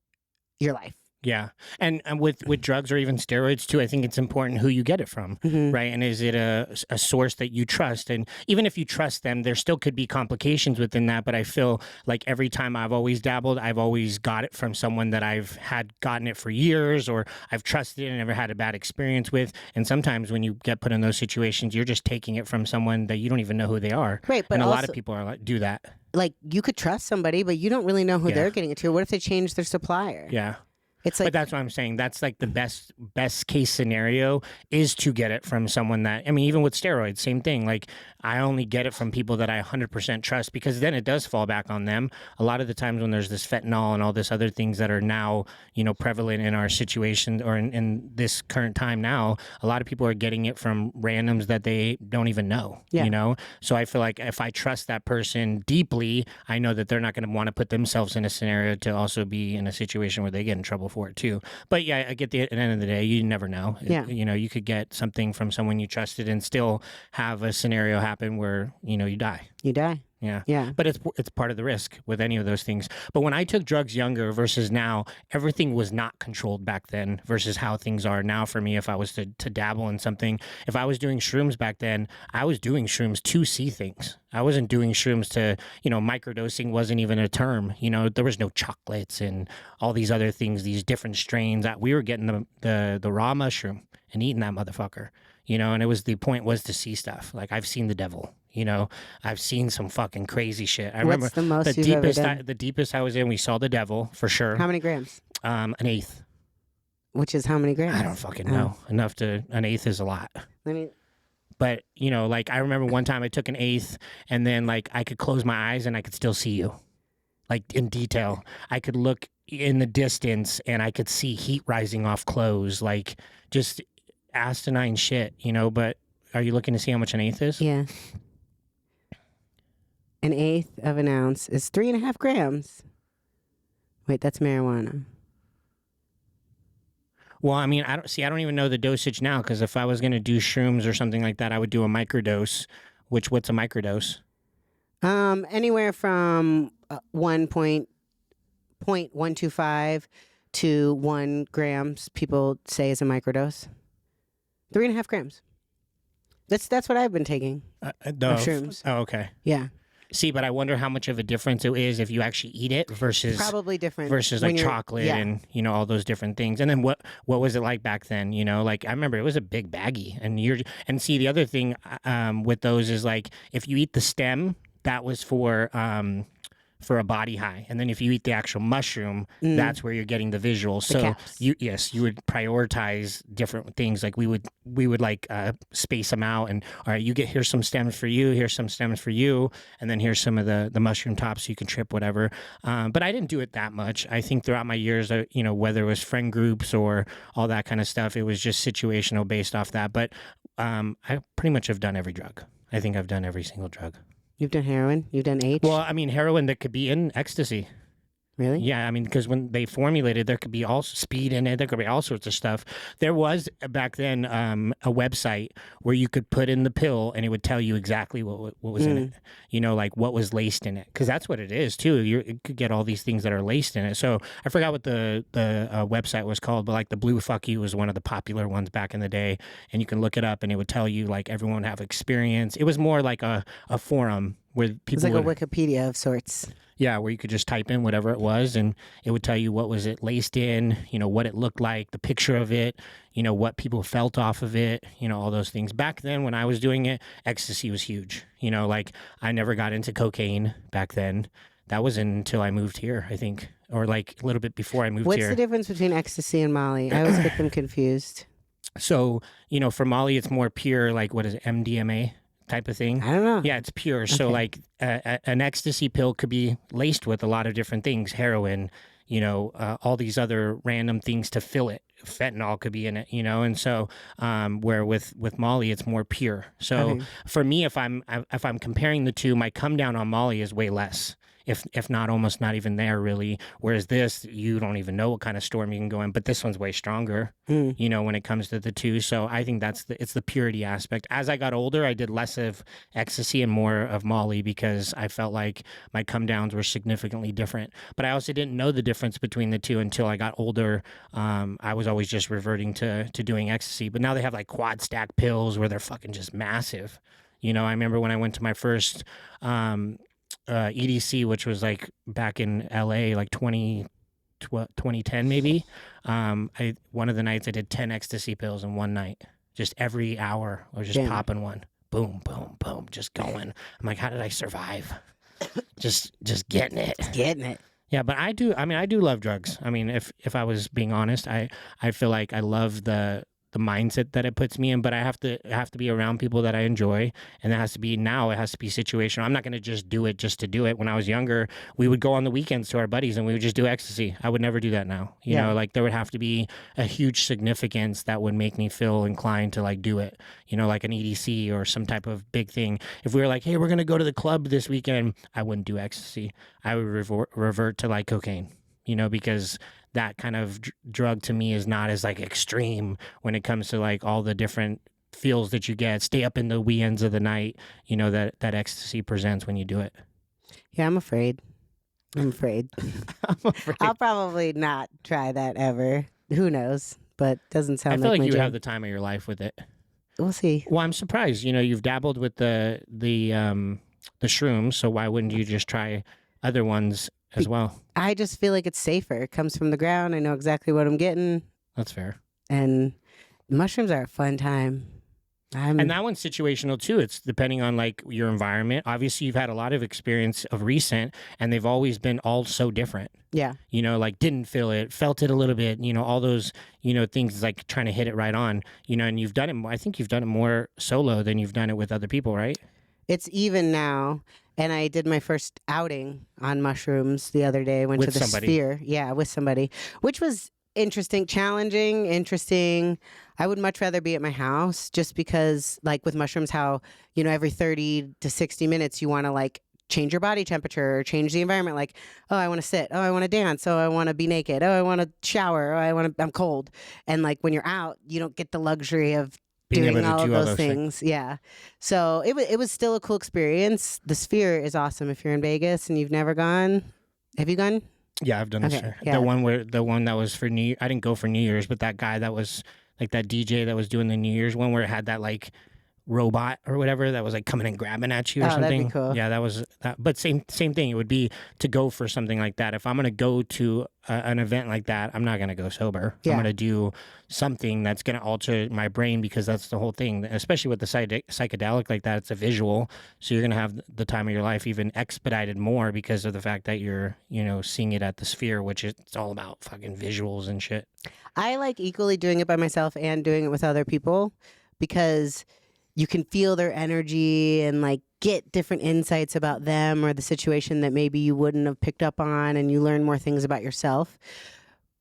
your life. Yeah. And with drugs or even steroids too, I think it's important who you get it from, right? And is it a source that you trust? And even if you trust them, there still could be complications within that. But I feel like every time I've always dabbled, I've always got it from someone that I've had gotten it for years, or I've trusted and never had a bad experience with. And sometimes when you get put in those situations, you're just taking it from someone that you don't even know who they are. Right. But and a also, lot of people are do that. Like, you could trust somebody, but you don't really know who they're getting it to. What if they change their supplier? Yeah. It's like, but that's what I'm saying. That's like the best case scenario is to get it from someone that, I mean, even with steroids, same thing. Like, I only get it from people that I 100% trust, because then it does fall back on them. A lot of the times when there's this fentanyl and all this other things that are now, prevalent in our situation, or in this current time now, a lot of people are getting it from randoms that they don't even know, So I feel like if I trust that person deeply, I know that they're not going to want to put themselves in a scenario to also be in a situation where they get in trouble for it too. But yeah, at the end of the day, you never know. Yeah. You could get something from someone you trusted and still have a scenario happen where, you die. You die. Yeah. Yeah. But it's part of the risk with any of those things. But when I took drugs younger versus now, everything was not controlled back then versus how things are now for me. If I was to dabble in something, if I was doing shrooms back then, I was doing shrooms to see things. I wasn't doing shrooms to, microdosing wasn't even a term. There was no chocolates and all these other things, these different strains. That we were getting the raw mushroom and eating that motherfucker. And the point was to see stuff. Like, I've seen the devil. I've seen some fucking crazy shit. I remember the most you've deepest ever done? The deepest I was in, we saw the devil for sure. How many grams? An eighth. Which is how many grams? I don't fucking know. An eighth is a lot. Let me. But like, I remember one time I took an eighth, and then like I could close my eyes and I could still see you, like in detail. I could look in the distance and I could see heat rising off clothes, like just asinine shit, But are you looking to see how much an eighth is? Yeah. An eighth of an ounce is 3.5 grams. Wait, that's marijuana. Well, I mean, I don't even know the dosage now, because if I was going to do shrooms or something like that, I would do a microdose. What's a microdose? Anywhere from 1.125 to 1 grams, people say is a microdose. 3.5 grams. That's what I've been taking. Of shrooms. Oh, okay. Yeah. See, but I wonder how much of a difference it is if you actually eat it versus probably different versus like chocolate and all those different things. And then what was it like back then? Like, I remember it was a big baggie, and see, the other thing with those is, like, if you eat the stem, that was for a body high, and then if you eat the actual mushroom, that's where you're getting the visual. So you would prioritize different things. Like, we would like space them out, and all right, here's some stems for you, here's some stems for you, and then here's some of the mushroom tops so you can trip, whatever. But I didn't do it that much. I think throughout my years, whether it was friend groups or all that kind of stuff, it was just situational based off that. But I pretty much have done every drug. I think I've done every single drug. You've done heroin? You've done H? Well, I mean, heroin that could be in ecstasy. Really? Yeah, I mean, because when they formulated, there could be all speed in it. There could be all sorts of stuff. There was back then a website where you could put in the pill and it would tell you exactly what was in it. Like what was laced in it, because that's what it is too. You could get all these things that are laced in it. So I forgot what the website was called, but like the Blue Fuck You was one of the popular ones back in the day, and you can look it up and it would tell you like everyone would have experience. It was more like a forum where people. It's like a Wikipedia of sorts. Yeah, where you could just type in whatever it was and it would tell you what was it laced in, what it looked like, the picture of it, what people felt off of it, all those things. Back then when I was doing it, ecstasy was huge. Like, I never got into cocaine back then. That was until I moved here, I think, or like a little bit before I moved here. What's the difference between ecstasy and Molly? I always get them confused. So, for Molly, it's more pure, like, what is it, MDMA type of thing? I don't know. Yeah, it's pure. Okay. So, like, an ecstasy pill could be laced with a lot of different things, heroin, all these other random things to fill it. Fentanyl could be in it, and so where with Molly, it's more pure. So for me, if I'm comparing the two, my come down on Molly is way less. If not almost not even there really. Whereas this, you don't even know what kind of storm you can go in, but this one's way stronger, when it comes to the two. So I think it's the purity aspect. As I got older, I did less of ecstasy and more of Molly because I felt like my come downs were significantly different. But I also didn't know the difference between the two until I got older. I was always just reverting to doing ecstasy, but now they have like quad stack pills where they're fucking just massive. I remember when I went to my first EDC, which was like back in LA, like 2010 maybe. One of the nights I did 10 ecstasy pills in one night, just every hour, or just popping one, boom, boom, boom, just going. I'm like, how did I survive? just getting it. Yeah, but I do love drugs. I mean, if I was being honest, I feel like I love the mindset that it puts me in, but I have to be around people that I enjoy, and it has to be situational. I'm not going to just do it just to do it. When I was younger, we would go on the weekends to our buddies and we would just do ecstasy. I would never do that now. You know, like there would have to be a huge significance that would make me feel inclined to like do it, like an EDC or some type of big thing. If we were like, hey, we're going to go to the club this weekend, I wouldn't do ecstasy. I would revert to like cocaine, because that kind of drug to me is not as like extreme when it comes to like all the different feels that you get. Stay up in the wee ends of the night, that ecstasy presents when you do it. Yeah, I'm afraid. I'm afraid. I'll probably not try that ever. Who knows? But doesn't sound. I feel like you have the time of your life with it. We'll see. Well, I'm surprised. You've dabbled with the shrooms, so why wouldn't you just try other ones as well? I just feel like it's safer. It comes from the ground. I know exactly what I'm getting. That's fair. And mushrooms are a fun time. And that one's situational too. It's depending on like your environment. Obviously, you've had a lot of experience of recent, and they've always been all so different. Yeah. Like didn't feel it, felt it a little bit, all those, things like trying to hit it right on, and you've done it. I think you've done it more solo than you've done it with other people, right? It's even now. And I did my first outing on mushrooms the other day. I went to the Sphere. Yeah, with somebody, which was challenging. I would much rather be at my house just because, like with mushrooms, how, every 30 to 60 minutes, you want to like change your body temperature or change the environment. Like, oh, I want to sit. Oh, I want to dance. Oh, I want to be naked. Oh, I want to shower. Oh, I'm cold. And like when you're out, you don't get the luxury of doing all of those things. Yeah. So it was still a cool experience. The Sphere is awesome. If you're in Vegas and you've never gone, have you gone? Yeah, I've done the Sphere. Yeah. The one that was for New, I didn't go for New Year's, but that guy that was like that DJ that was doing the New Year's one where it had that like robot or whatever that was like coming and grabbing at you or something. That'd be cool. Yeah, that was that. But same thing. It would be to go for something like that. If I'm going to go to an event like that, I'm not going to go sober. Yeah. I'm going to do something that's going to alter my brain because that's the whole thing. Especially with the psychedelic like that, it's a visual. So you're going to have the time of your life even expedited more because of the fact that you're, seeing it at the Sphere, which it's all about fucking visuals and shit. I like equally doing it by myself and doing it with other people because you can feel their energy and like get different insights about them or the situation that maybe you wouldn't have picked up on, and you learn more things about yourself.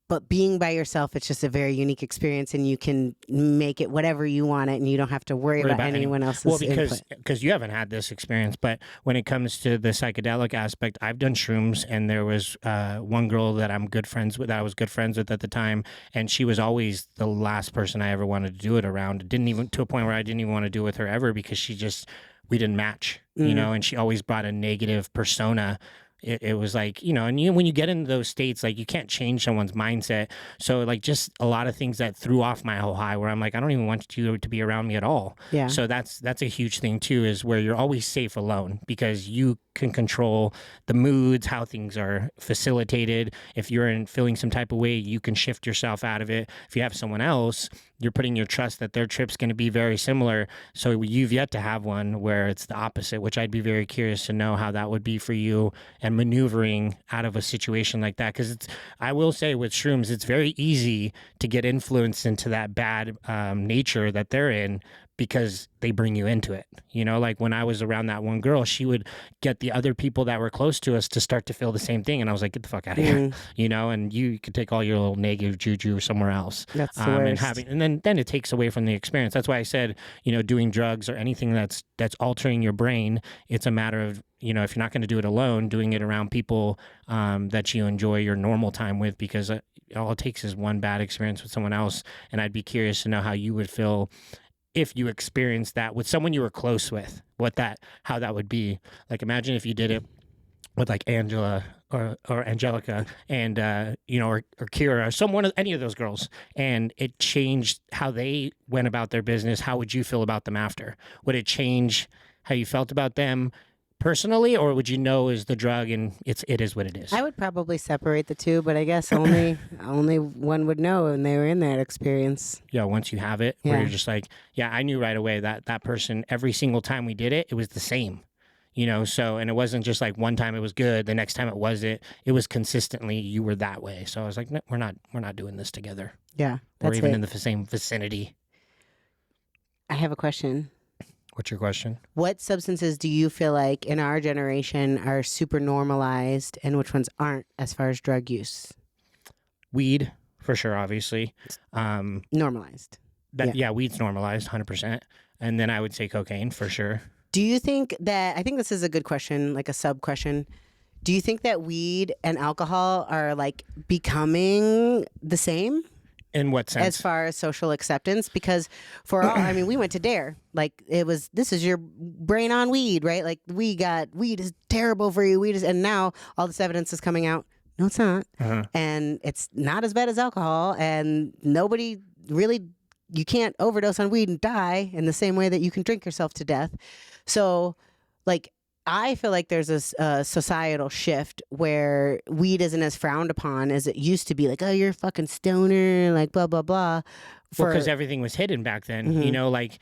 But being by yourself, it's just a very unique experience, and you can make it whatever you want it, and you don't have to worry about anyone else's input. Because you haven't had this experience, but when it comes to the psychedelic aspect, I've done shrooms, and there was one girl that I was good friends with at the time, and she was always the last person I ever wanted to do it around. Didn't even to a point where I didn't even want to do it with her ever because we didn't match, and she always brought a negative persona. It was like, and when you get into those states, like you can't change someone's mindset. So like just a lot of things that threw off my whole high where I'm like, I don't even want you to be around me at all. Yeah. So that's a huge thing too, is where you're always safe alone because you can control the moods, how things are facilitated. If you're feeling some type of way, you can shift yourself out of it. If you have someone else, you're putting your trust that their trip's going to be very similar. So you've yet to have one where it's the opposite, which I'd be very curious to know how that would be for you and maneuvering out of a situation like that. Because I will say with shrooms, it's very easy to get influenced into that bad nature that they're in, because they bring you into it. Like when I was around that one girl, she would get the other people that were close to us to start to feel the same thing. And I was like, get the fuck out of here, and you could take all your little negative juju somewhere else. That's the worst. And then it takes away from the experience. That's why I said, doing drugs or anything that's altering your brain, it's a matter of, if you're not going to do it alone, doing it around people that you enjoy your normal time with, because all it takes is one bad experience with someone else. And I'd be curious to know how you would feel if you experienced that with someone you were close with, how that would be. Like, imagine if you did it with like Angela or Angelica and, or Kira, or any of those girls, and it changed how they went about their business. How would you feel about them after? Would it change how you felt about them personally, or would you know is the drug and it is what it is? I would probably separate the two, but I guess only one would know when they were in that experience. Yeah, once you have it, where you're just like, yeah, I knew right away that person, every single time we did it, it was the same. So, and it wasn't just like one time it was good, the next time it wasn't. It was consistently, you were that way. So I was like, no, we're not doing this together. Yeah, or even in the same vicinity. I have a question. What's your question? What substances do you feel like in our generation are super normalized and which ones aren't as far as drug use? Weed, for sure, obviously. Normalized. Yeah, weed's normalized, 100%. And then I would say cocaine, for sure. Do you think that, I think this is a good question, like a sub question. Do you think that weed and alcohol are like becoming the same? In what sense? As far as social acceptance, because for all, I mean, we went to DARE. Like this is your brain on weed, right? Like weed is terrible for you. And now all this evidence is coming out. No, it's not. And it's not as bad as alcohol. And nobody really, you can't overdose on weed and die in the same way that you can drink yourself to death. So like, I feel like there's a societal shift where weed isn't as frowned upon as it used to be. Like, oh, you're a fucking stoner, like blah, blah, blah. Because everything was hidden back then. Like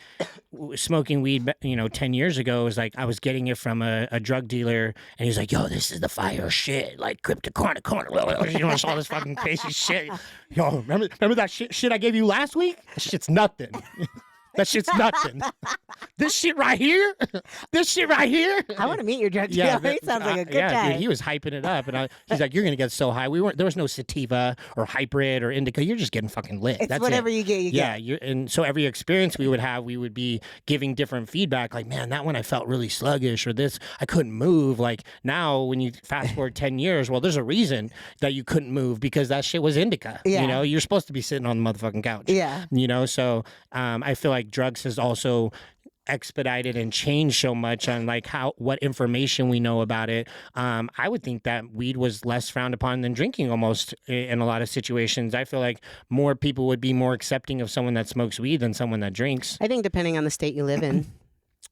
smoking weed, 10 years ago was like, I was getting it from a drug dealer and he's like, yo, this is the fire shit, like cryptocurrency, all this fucking crazy shit. Yo, remember that shit I gave you last week? That shit's nothing. That shit's nothing. This shit right here? I want to meet your drug dealer. He sounds like a good guy. Dude, he was hyping it up. And he's like, you're going to get so high. There was no sativa or hybrid or indica. You're just getting fucking lit. It's That's whatever it. you get, you get. Yeah. And so every experience we would have, we would be giving different feedback. Like, man, that one I felt really sluggish, or this, I couldn't move. Like now when you fast forward 10 years, well, there's a reason that you couldn't move, because that shit was indica. Yeah. You're supposed to be sitting on the motherfucking couch. Yeah. So I feel like drugs has also expedited and changed so much on like what information we know about it. I would think that weed was less frowned upon than drinking almost in a lot of situations. I feel like more people would be more accepting of someone that smokes weed than someone that drinks. I think depending on the state you live in.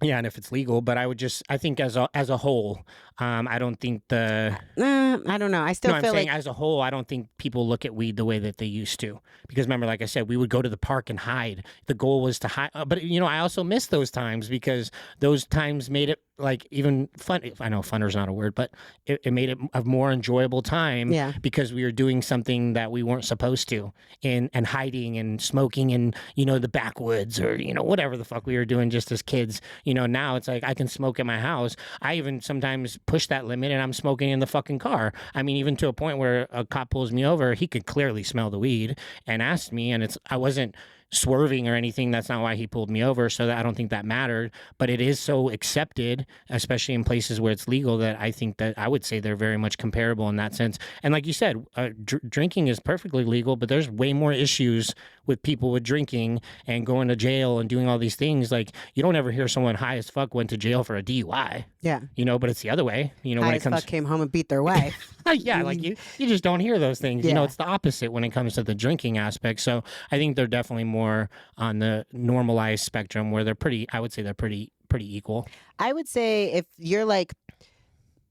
Yeah, and if it's legal, but I think as a whole, I don't think I don't know. I still feel saying like as a whole, I don't think people look at weed the way that they used to. Because remember, like I said, we would go to the park and hide. The goal was to hide. But, I also miss those times, because those times made it like even fun. I know funner's not a word, but it made it a more enjoyable time. Yeah. Because we were doing something that we weren't supposed to, and hiding and smoking in, the backwoods, or, whatever the fuck we were doing just as kids. Now it's like I can smoke at my house. I even sometimes push that limit and I'm smoking in the fucking car. I mean, even to a point where a cop pulls me over, he could clearly smell the weed and asked me, and I wasn't swerving or anything. That's not why he pulled me over. So I don't think that mattered, but it is so accepted, especially in places where it's legal, that I think that I would say they're very much comparable in that sense. And like you said, drinking is perfectly legal, but there's way more issues with people with drinking and going to jail and doing all these things. Like, you don't ever hear someone high as fuck went to jail for a DUI. Yeah. But it's the other way. High when it as comes fuck came home and beat their wife. Yeah, like you just don't hear those things. Yeah. It's the opposite when it comes to the drinking aspect. So I think they're definitely more on the normalized spectrum, where I would say they're pretty equal. I would say if you're like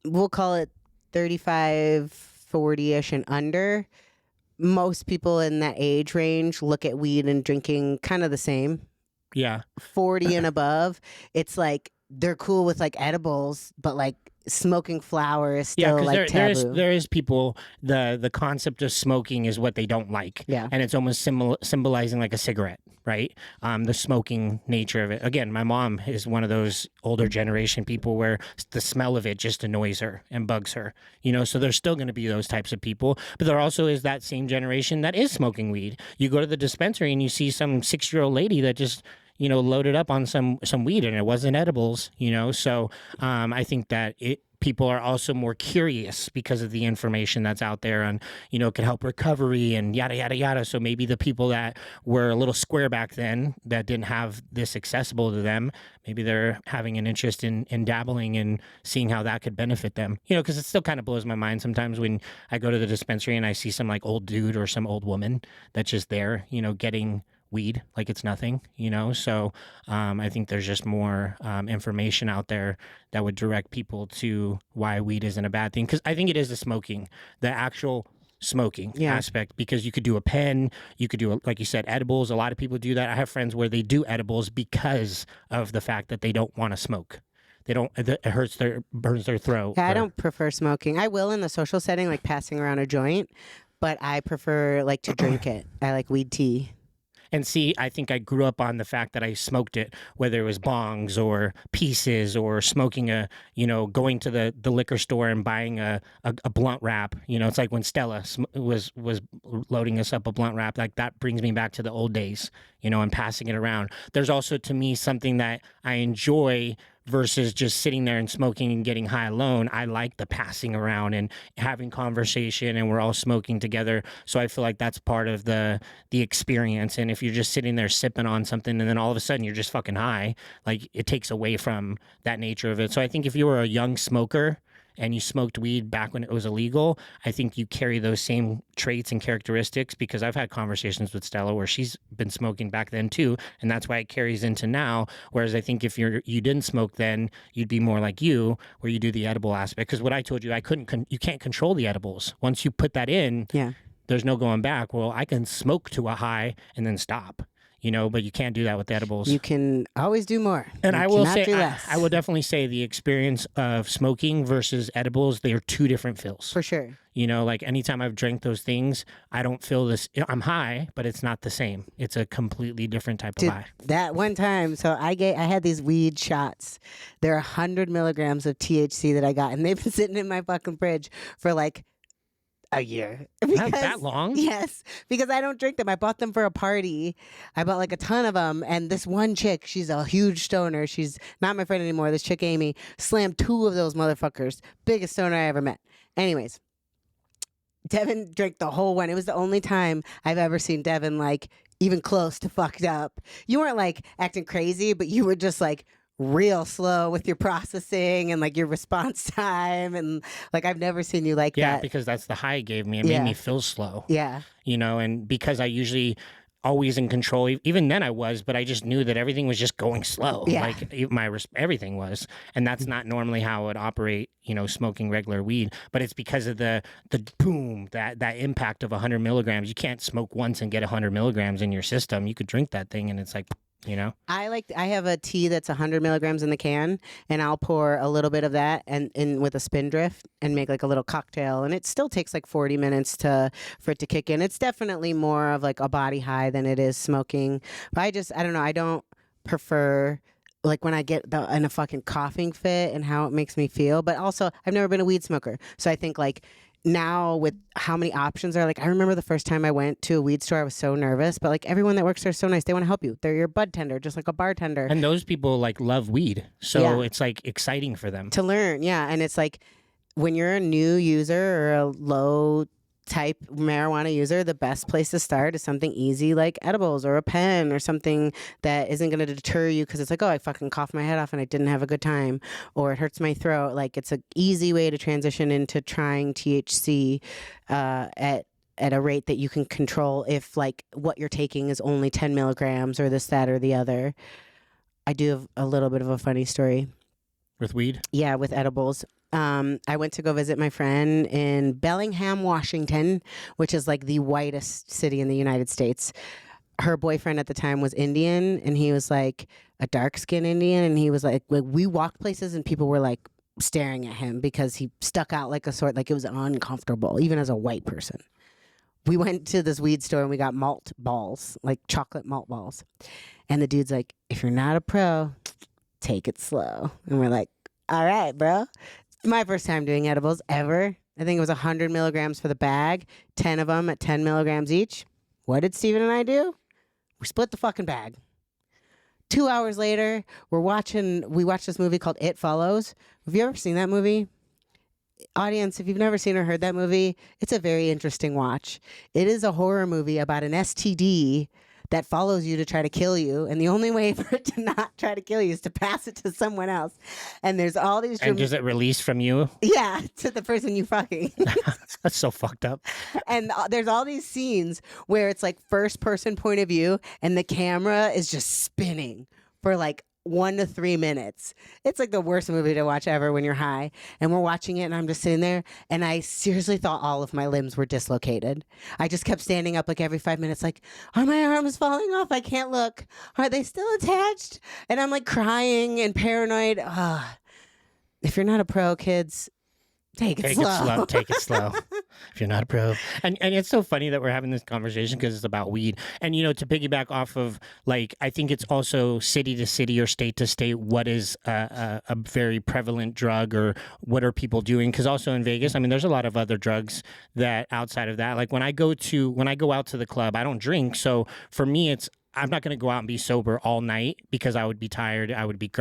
we'll call it 35, 40-ish and under. Most people in that age range look at weed and drinking kind of the same. Yeah. 40 and above, it's like they're cool with like edibles, but like smoking flower is still like taboo. There is people, the concept of smoking is what they don't like. Yeah. And it's almost symbolizing like a cigarette, right? The smoking nature of it. Again, my mom is one of those older generation people where the smell of it just annoys her and bugs her, so there's still going to be those types of people. But there also is that same generation that is smoking weed. You go to the dispensary and you see some 6-year-old lady that just loaded up on some weed, and it wasn't edibles, So I think that people are also more curious because of the information that's out there and, can help recovery and yada, yada, yada. So maybe the people that were a little square back then that didn't have this accessible to them, maybe they're having an interest in dabbling and seeing how that could benefit them, because it still kind of blows my mind sometimes when I go to the dispensary and I see some like old dude or some old woman that's just there, getting weed like it's nothing, so I think there's just more information out there that would direct people to why weed isn't a bad thing, because I think it is the actual smoking aspect, because you could do a pen, you could do like you said, edibles. A lot of people do that. I have friends where they do edibles because of the fact that they don't want to smoke. They don't, it burns their throat. Yeah, I don't prefer smoking. I will in the social setting, like passing around a joint, but I prefer like to drink it. I like weed tea. And see, I think I grew up on the fact that I smoked it, whether it was bongs or pieces or smoking going to the liquor store and buying a blunt wrap. It's like when Stella was loading us up a blunt wrap, like that brings me back to the old days, and passing it around. There's also to me something that I enjoy versus just sitting there and smoking and getting high alone. I like the passing around and having conversation, and we're all smoking together. So I feel like that's part of the experience. And if you're just sitting there sipping on something and then all of a sudden you're just fucking high, like it takes away from that nature of it. So I think if you were a young smoker and you smoked weed back when it was illegal, I think you carry those same traits and characteristics, because I've had conversations with Stella where she's been smoking back then too, and that's why it carries into now. Whereas I think if you didn't smoke then, you'd be more like you, where you do the edible aspect. Because what I told you, you can't control the edibles. Once you put that in, there's no going back. Well, I can smoke to a high and then stop. But you can't do that with edibles. You can always do more. And I will say, I will definitely say the experience of smoking versus edibles, they are two different feels. For sure. Like anytime I've drank those things, I don't feel this. I'm high, but it's not the same. It's a completely different type of high. That one time, so I had these weed shots. They're 100 milligrams of THC that I got, and they've been sitting in my fucking fridge for like a year. Not that long? Yes, because I don't drink them. I bought them for a party. I bought like a ton of them. And this one chick, she's a huge stoner. She's not my friend anymore. This chick, Amy, slammed 2 of those motherfuckers. Biggest stoner I ever met. Anyways, Devin drank the whole one. It was the only time I've ever seen Devin like even close to fucked up. You weren't like acting crazy, but you were just like real slow with your processing and like your response time, and like I've never seen you like that. Yeah, because that's the high it gave me. It made me feel slow. Yeah. And because I usually always in control, even then I was, but I just knew that everything was just going slow. Yeah. Like everything was. And that's not normally how I would operate, smoking regular weed, but it's because of the boom, that impact of 100 milligrams. You can't smoke once and get 100 milligrams in your system. You could drink that thing and it's like, I have a tea that's 100 milligrams in the can, and I'll pour a little bit of that and in with a spindrift and make like a little cocktail, and it still takes like 40 minutes for it to kick in. It's definitely more of like a body high than it is smoking. But I don't know. I don't prefer like when I get in a fucking coughing fit and how it makes me feel. But also, I've never been a weed smoker, so I think like now with how many options are, like I remember the first time I went to a weed store, I was so nervous, but like everyone that works there is so nice. They want to help you. They're your bud tender, just like a bartender. And those people like love weed, so it's like exciting for them to learn. Yeah, and it's like when you're a new user or a low type marijuana user, the best place to start is something easy like edibles or a pen or something that isn't going to deter you, because it's like, oh, I fucking coughed my head off and I didn't have a good time, or it hurts my throat. Like it's an easy way to transition into trying THC at a rate that you can control if like what you're taking is only 10 milligrams or this, that, or the other. I do have a little bit of a funny story. With weed? Yeah, with edibles. I went to go visit my friend in Bellingham, Washington, which is like the whitest city in the United States. Her boyfriend at the time was Indian, and he was like a dark-skinned Indian, and he was like we walked places and people were like staring at him because he stuck out like it was uncomfortable, even as a white person. We went to this weed store and we got malt balls, like chocolate malt balls. And the dude's like, if you're not a pro, take it slow. And we're like, all right, bro. My first time doing edibles ever. I think it was 100 milligrams for the bag, 10 of them at 10 milligrams each. What did Steven and I do? We split the fucking bag. 2 hours later, we watched this movie called It Follows. Have you ever seen that movie? Audience, if you've never seen or heard that movie, it's a very interesting watch. It is a horror movie about an STD that follows you to try to kill you, and the only way for it to not try to kill you is to pass it to someone else. And there's all these... And does it release from you? Yeah, to the person you fucking. That's so fucked up. And there's all these scenes where it's like first person point of view, and the camera is just spinning for like 1 to 3 minutes. It's like the worst movie to watch ever when you're high. And we're watching it and I'm just sitting there and I seriously thought all of my limbs were dislocated. I just kept standing up like every 5 minutes like, are my arms falling off? I can't look. Are they still attached? And I'm like crying and paranoid. If you're not a pro, kids, Take it slow. Take it slow. If you're not a pro. And it's so funny that we're having this conversation because it's about weed. And, you know, to piggyback off of, like, I think it's also city to city or state to state what is a very prevalent drug or what are people doing. Because also in Vegas, I mean, there's a lot of other drugs that outside of that. Like when I go out to the club, I don't drink. So for me, I'm not going to go out and be sober all night because I would be tired. I would be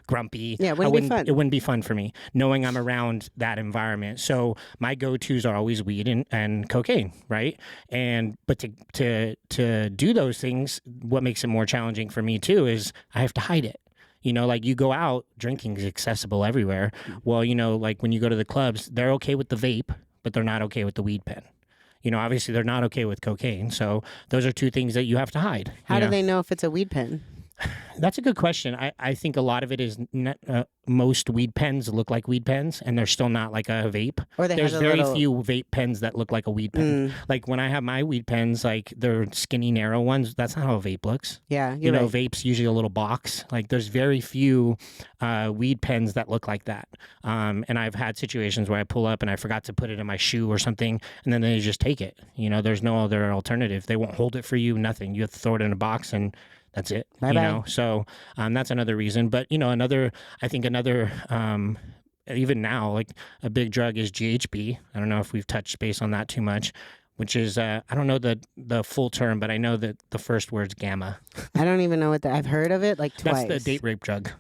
grumpy. Yeah, it wouldn't be fun. It wouldn't be fun for me knowing I'm around that environment. So my go-tos are always weed and cocaine, right? But to do those things, what makes it more challenging for me too is I have to hide it. You know, like you go out, drinking is accessible everywhere. Well, you know, like when you go to the clubs, they're okay with the vape, but they're not okay with the weed pen. You know, obviously they're not okay with cocaine. So those are two things that you have to hide. How do they know if it's a weed pen? That's a good question. I think a lot of it is most weed pens look like weed pens, and they're still not like a vape. Or there's very few vape pens that look like a weed pen. Like when I have my weed pens, like they're skinny, narrow ones. That's not how a vape looks. Yeah, you know, vape's usually a little box. Like there's very few weed pens that look like that. And I've had situations where I pull up and I forgot to put it in my shoe or something, and then they just take it. You know, there's no other alternative. They won't hold it for you. Nothing. You have to throw it in a box and that's it. Bye-bye. You know, so that's another reason. But you know, I think another even now, like a big drug is GHB. I don't know if we've touched base on that too much, which is I don't know the full term, but I know that the first word's gamma. I don't even know what I've heard of it like twice. That's the date rape drug.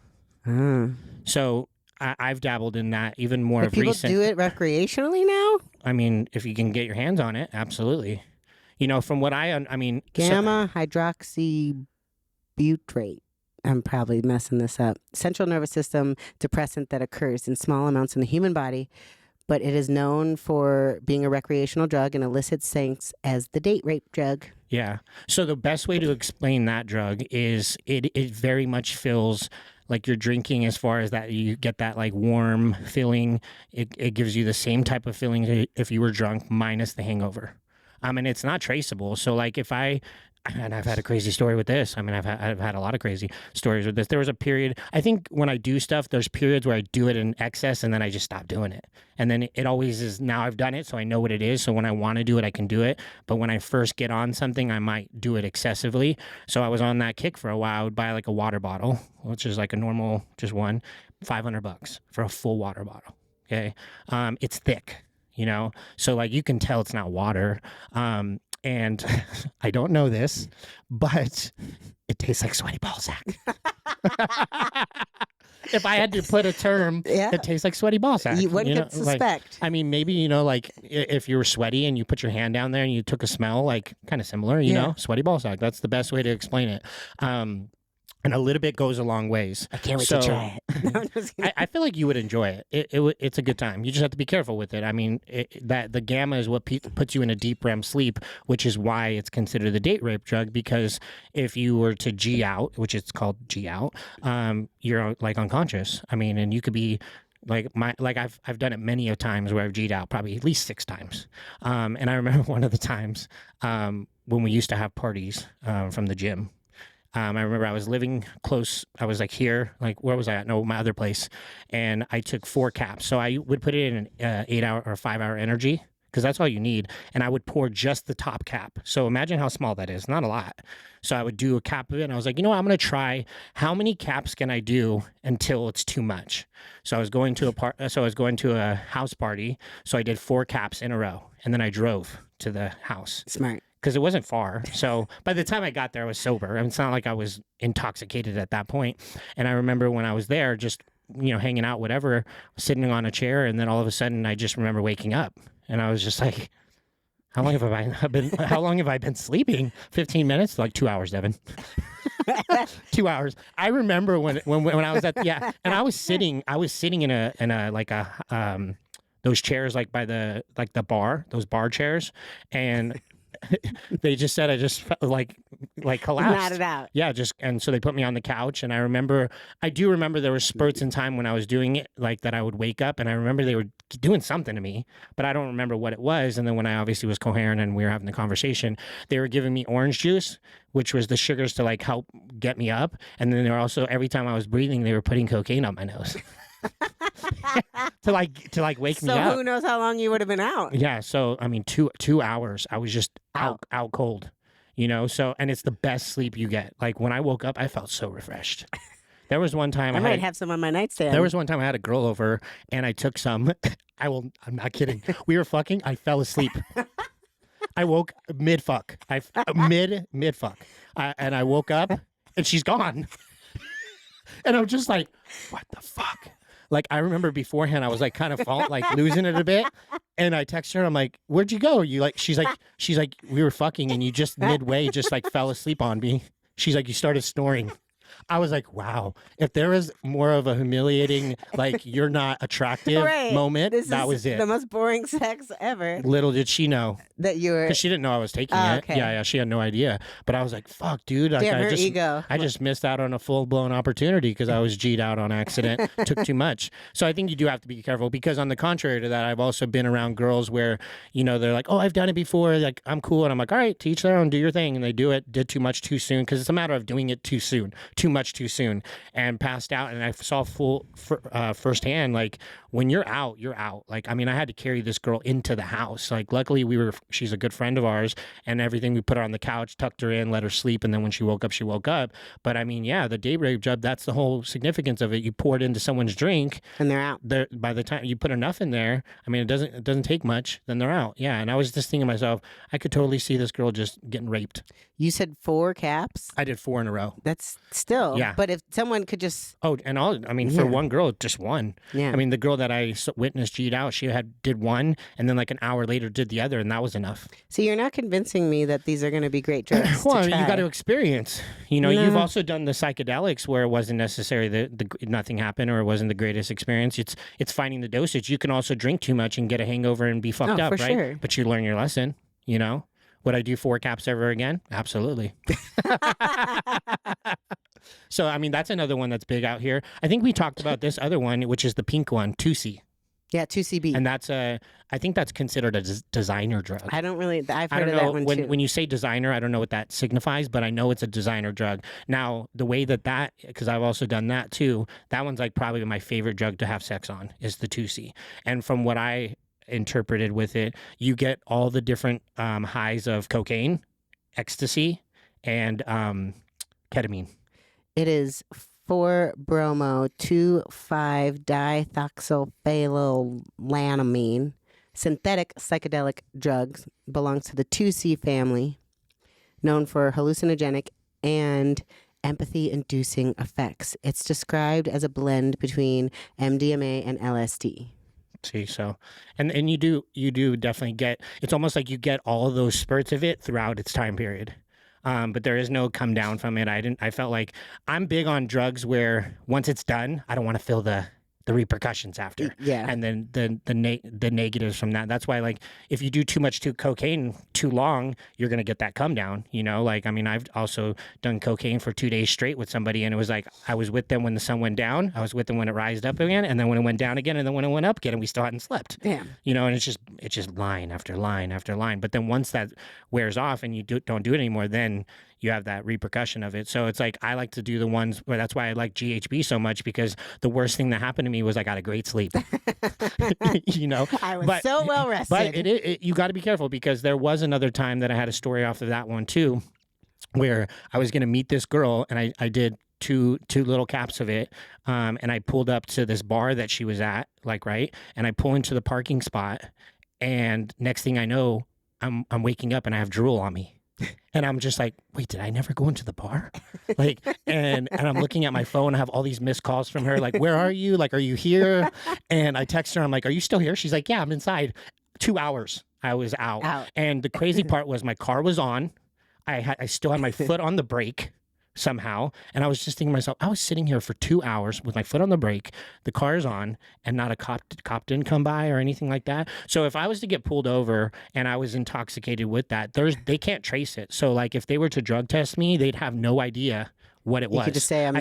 So I've dabbled in that even more of recent. People do it recreationally now? I mean, if you can get your hands on it, absolutely. You know, from what I mean, gamma hydroxybutyrate. I'm probably messing this up. Central nervous system depressant that occurs in small amounts in the human body, but it is known for being a recreational drug and elicits thanks as the date rape drug. Yeah. So the best way to explain that drug is it very much feels like you're drinking, as far as that you get that like warm feeling. It gives you the same type of feeling if you were drunk minus the hangover. And it's not traceable. So like and I've had a crazy story with this. I mean, I've had a lot of crazy stories with this. There was a period, I think when I do stuff, there's periods where I do it in excess and then I just stop doing it. And then it always is, now I've done it, so I know what it is. So when I want to do it, I can do it. But when I first get on something, I might do it excessively. So I was on that kick for a while. I would buy like a water bottle, which is like a normal, just one, $500 for a full water bottle. Okay. It's thick, you know? So like you can tell it's not water. And I don't know this, but it tastes like sweaty ballsack. If I had to put a term, it tastes like sweaty ballsack. You wouldn't suspect. Like, I mean, maybe, you know, like if you were sweaty and you put your hand down there and you took a smell, like kind of similar, you know, sweaty ballsack. That's the best way to explain it. And a little bit goes a long ways. I can't wait to try it. I feel like you would enjoy it. It's a good time. You just have to be careful with it. I mean, that the gamma is what puts you in a deep REM sleep, which is why it's considered the date rape drug. Because if you were to G out, which it's called G out, you're like unconscious. I mean, and you could be I've done it many of times where I've G'd out, probably at least 6 times. And I remember one of the times when we used to have parties from the gym. I remember I was living close. I was like here, like where was I at? No, my other place. And I took 4 caps. So I would put it in an 8-hour or 5-hour energy, because that's all you need. And I would pour just the top cap. So imagine how small that is. Not a lot. So I would do a cap of it. And I was like, you know what? I'm going to try how many caps can I do until it's too much. So I was going to a house party. So I did 4 caps in a row. And then I drove to the house. Smart. Because it wasn't far. So by the time I got there, I was sober. I mean, it's not like I was intoxicated at that point. And I remember when I was there, just, hanging out, whatever, sitting on a chair. And then all of a sudden, I just remember waking up. And I was just like, how long have I been sleeping? 15 minutes? Like 2 hours, Devin. 2 hours. I remember when I was and I was sitting in a those chairs like by the bar, those bar chairs, and they just said I just felt like collapsed. Nodded out. Yeah, and so they put me on the couch, and I do remember there were spurts in time when I was doing it, like that I would wake up, and I remember they were doing something to me, but I don't remember what it was. And then when I obviously was coherent and we were having the conversation, they were giving me orange juice, which was the sugars to like help get me up. And then they were also, every time I was breathing, they were putting cocaine up my nose. to wake me up. So who knows how long you would have been out? Yeah. So I mean, 2 hours. I was just out cold, So, and it's the best sleep you get. Like when I woke up, I felt so refreshed. There was one time I might have some on my nightstand. There was one time I had a girl over and I took some. I'm not kidding. We were fucking. I fell asleep. I woke mid fuck. Mid fuck. And I woke up and she's gone. And I'm just like, what the fuck? Like, I remember beforehand, I was like kind of losing it a bit. And I text her, I'm like, where'd you go? She's like, we were fucking and you just midway just like fell asleep on me. She's like, you started snoring. I was like, wow, if there was more of a humiliating, like, you're not attractive moment, that was it. The most boring sex ever. Little did she know. That you were. Because she didn't know I was taking it. Okay. Yeah, she had no idea. But I was like, fuck, dude. Like, Damn, her ego. I just missed out on a full-blown opportunity because I was G'd out on accident. Took too much. So I think you do have to be careful because on the contrary to that, I've also been around girls where, they're like, oh, I've done it before. Like, I'm cool. And I'm like, all right, to each their own, do your thing. And they do it, did too much too soon because it's a matter of doing it too soon. Too much too soon. And passed out. And I saw firsthand, like, when you're out, you're out. Like, I mean, I had to carry this girl into the house. Like, luckily she's a good friend of ours and everything. We put her on the couch, tucked her in, let her sleep. And then when she woke up, she woke up. But I mean, yeah, the day rape job, that's the whole significance of it. You pour it into someone's drink and they're out. By the time you put enough in there, I mean, it doesn't take much, then they're out. Yeah. And I was just thinking to myself, I could totally see this girl just getting raped. You said 4 caps? I did 4 in a row. That's still. Yeah. But if someone could just. Oh, and for one girl, just one. Yeah. I mean, the girl that I witnessed G'd out, she did one and then like an hour later did the other, and that was enough. So you're not convincing me that these are going to be great drugs. Well, you got to experience. You've also done the psychedelics where it wasn't necessary that nothing happened or it wasn't the greatest experience. It's finding the dosage. You can also drink too much and get a hangover and be fucked up, right? Sure. But you learn your lesson, Would I do 4 caps ever again? Absolutely. So, I mean, that's another one that's big out here. I think we talked about this other one, which is the pink one, 2C. Yeah, 2CB. And I think that's considered a designer drug. I've heard of that one too. When you say designer, I don't know what that signifies, but I know it's a designer drug. Now, the way that, because I've also done that too, that one's like probably my favorite drug to have sex on is the 2C. And from what I interpreted with it, you get all the different highs of cocaine, ecstasy, and ketamine. It is 4-bromo-2,5-dithoxyphenyllanamine. Synthetic psychedelic drugs, belongs to the 2C family, known for hallucinogenic and empathy-inducing effects. It's described as a blend between MDMA and LSD. See, so, and you do definitely get, it's almost like you get all of those spurts of it throughout its time period. But there is no come down from it. I felt like I'm big on drugs where once it's done, I don't want to feel the the repercussions after. Yeah. And then the negatives from that. That's why, like, if you do too much cocaine too long, you're going to get that come down, you know? Like, I mean, I've also done cocaine for 2 days straight with somebody, and it was like, I was with them when the sun went down, I was with them when it rised up again, and then when it went down again, and then when it went up again, and we still hadn't slept. Yeah. You know, and it's just line after line after line. But then once that wears off and you don't do it anymore, then you have that repercussion of it. So it's like, I like to do the ones where, that's why I like GHB so much, because the worst thing that happened to me was I got a great sleep. You know, I was so well rested. But you got to be careful, because there was another time that I had a story off of that one too, where I was going to meet this girl, and I did two little caps of it, and I pulled up to this bar that she was at, like, right, and I pull into the parking spot, and next thing I know, I'm waking up and I have drool on me. And I'm just like, wait, did I never go into the bar? Like, and I'm looking at my phone. I have all these missed calls from her. Like, where are you? Like, are you here? And I text her. I'm like, are you still here? She's like, yeah, I'm inside. 2 hours. I was out. And the crazy part was my car was on. I still had my foot on the brake somehow. And I was just thinking to myself, I was sitting here for 2 hours with my foot on the brake, the car is on, and not a cop didn't come by or anything like that. So if I was to get pulled over and I was intoxicated with that, they can't trace it. So like, if they were to drug test me, they'd have no idea what it was. You could just say I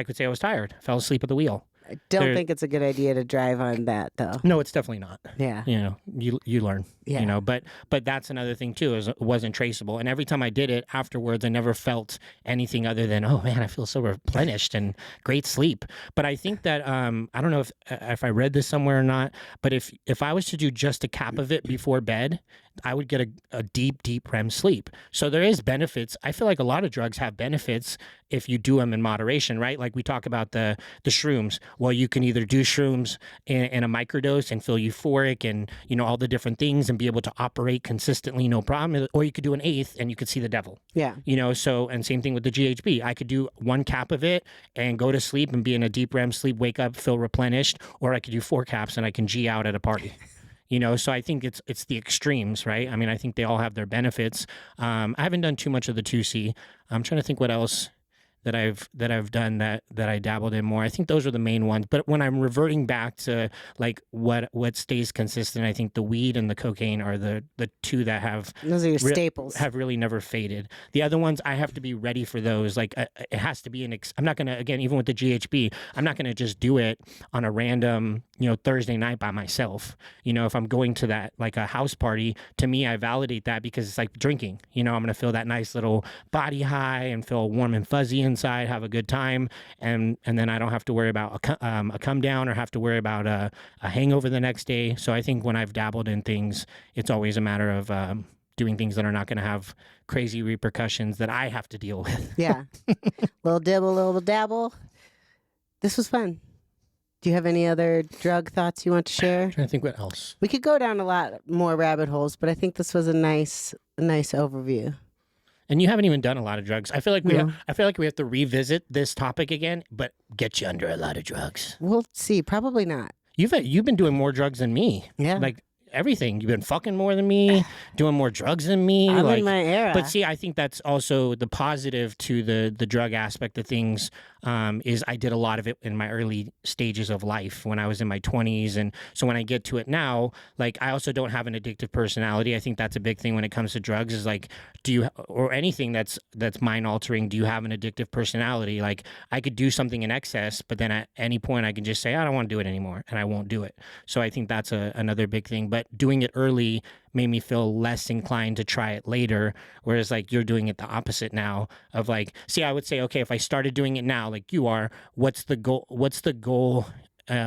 could say I was tired, fell asleep at the wheel. I don't think it's a good idea to drive on that, though. No, it's definitely not. Yeah. You know, you learn. Yeah. You know, but that's another thing too, is it wasn't traceable. And every time I did it afterwards, I never felt anything other than, oh man, I feel so replenished and great sleep. But I think that I don't know if I read this somewhere or not, but if I was to do just a cap of it before bed, I would get a deep REM sleep. So there is benefits. I feel like a lot of drugs have benefits if you do them in moderation, right? Like we talk about the shrooms. Well, you can either do shrooms in a microdose and feel euphoric and, you know, all the different things and be able to operate consistently, no problem. Or you could do an eighth and you could see the devil. Yeah. You know, so, and same thing with the GHB. I could do 1 cap of it and go to sleep and be in a deep REM sleep, wake up, feel replenished, or I could do 4 caps and I can G out at a party. You know, so I think it's the extremes, right? I mean, I think they all have their benefits. I haven't done too much of the 2C. I'm trying to think what else that I've done that I dabbled in more. I think those are the main ones. But when I'm reverting back to like what stays consistent, I think the weed and the cocaine are the two that have, those are your staples, have really never faded. The other ones, I have to be ready for those. Like it has to be I'm not gonna, again, even with the GHB, I'm not gonna just do it on a random, you know, Thursday night by myself. You know, if I'm going to that, like a house party, to me, I validate that because it's like drinking. You know, I'm going to feel that nice little body high and feel warm and fuzzy inside, have a good time. And then I don't have to worry about a come down or have to worry about a hangover the next day. So I think when I've dabbled in things, it's always a matter of doing things that are not going to have crazy repercussions that I have to deal with. Yeah. Little dibble, little dabble. This was fun. Do you have any other drug thoughts you want to share? I'm trying to think what else. We could go down a lot more rabbit holes, but I think this was a nice overview. And you haven't even done a lot of drugs. I feel like we have to revisit this topic again, but get you under a lot of drugs. We'll see. Probably not. You've been doing more drugs than me. Yeah. Like everything. You've been fucking more than me, doing more drugs than me. I'm in my era. But see, I think that's also the positive to the drug aspect of things. Is I did a lot of it in my early stages of life when I was in my 20s. And so when I get to it now, like I also don't have an addictive personality. I think that's a big thing when it comes to drugs is like, or anything that's mind altering, do you have an addictive personality? Like I could do something in excess, but then at any point I can just say, I don't want to do it anymore and I won't do it. So I think that's another big thing. But doing it early made me feel less inclined to try it later. Whereas like you're doing it the opposite now of like, see, I would say, okay, if I started doing it now, like you are, what's the goal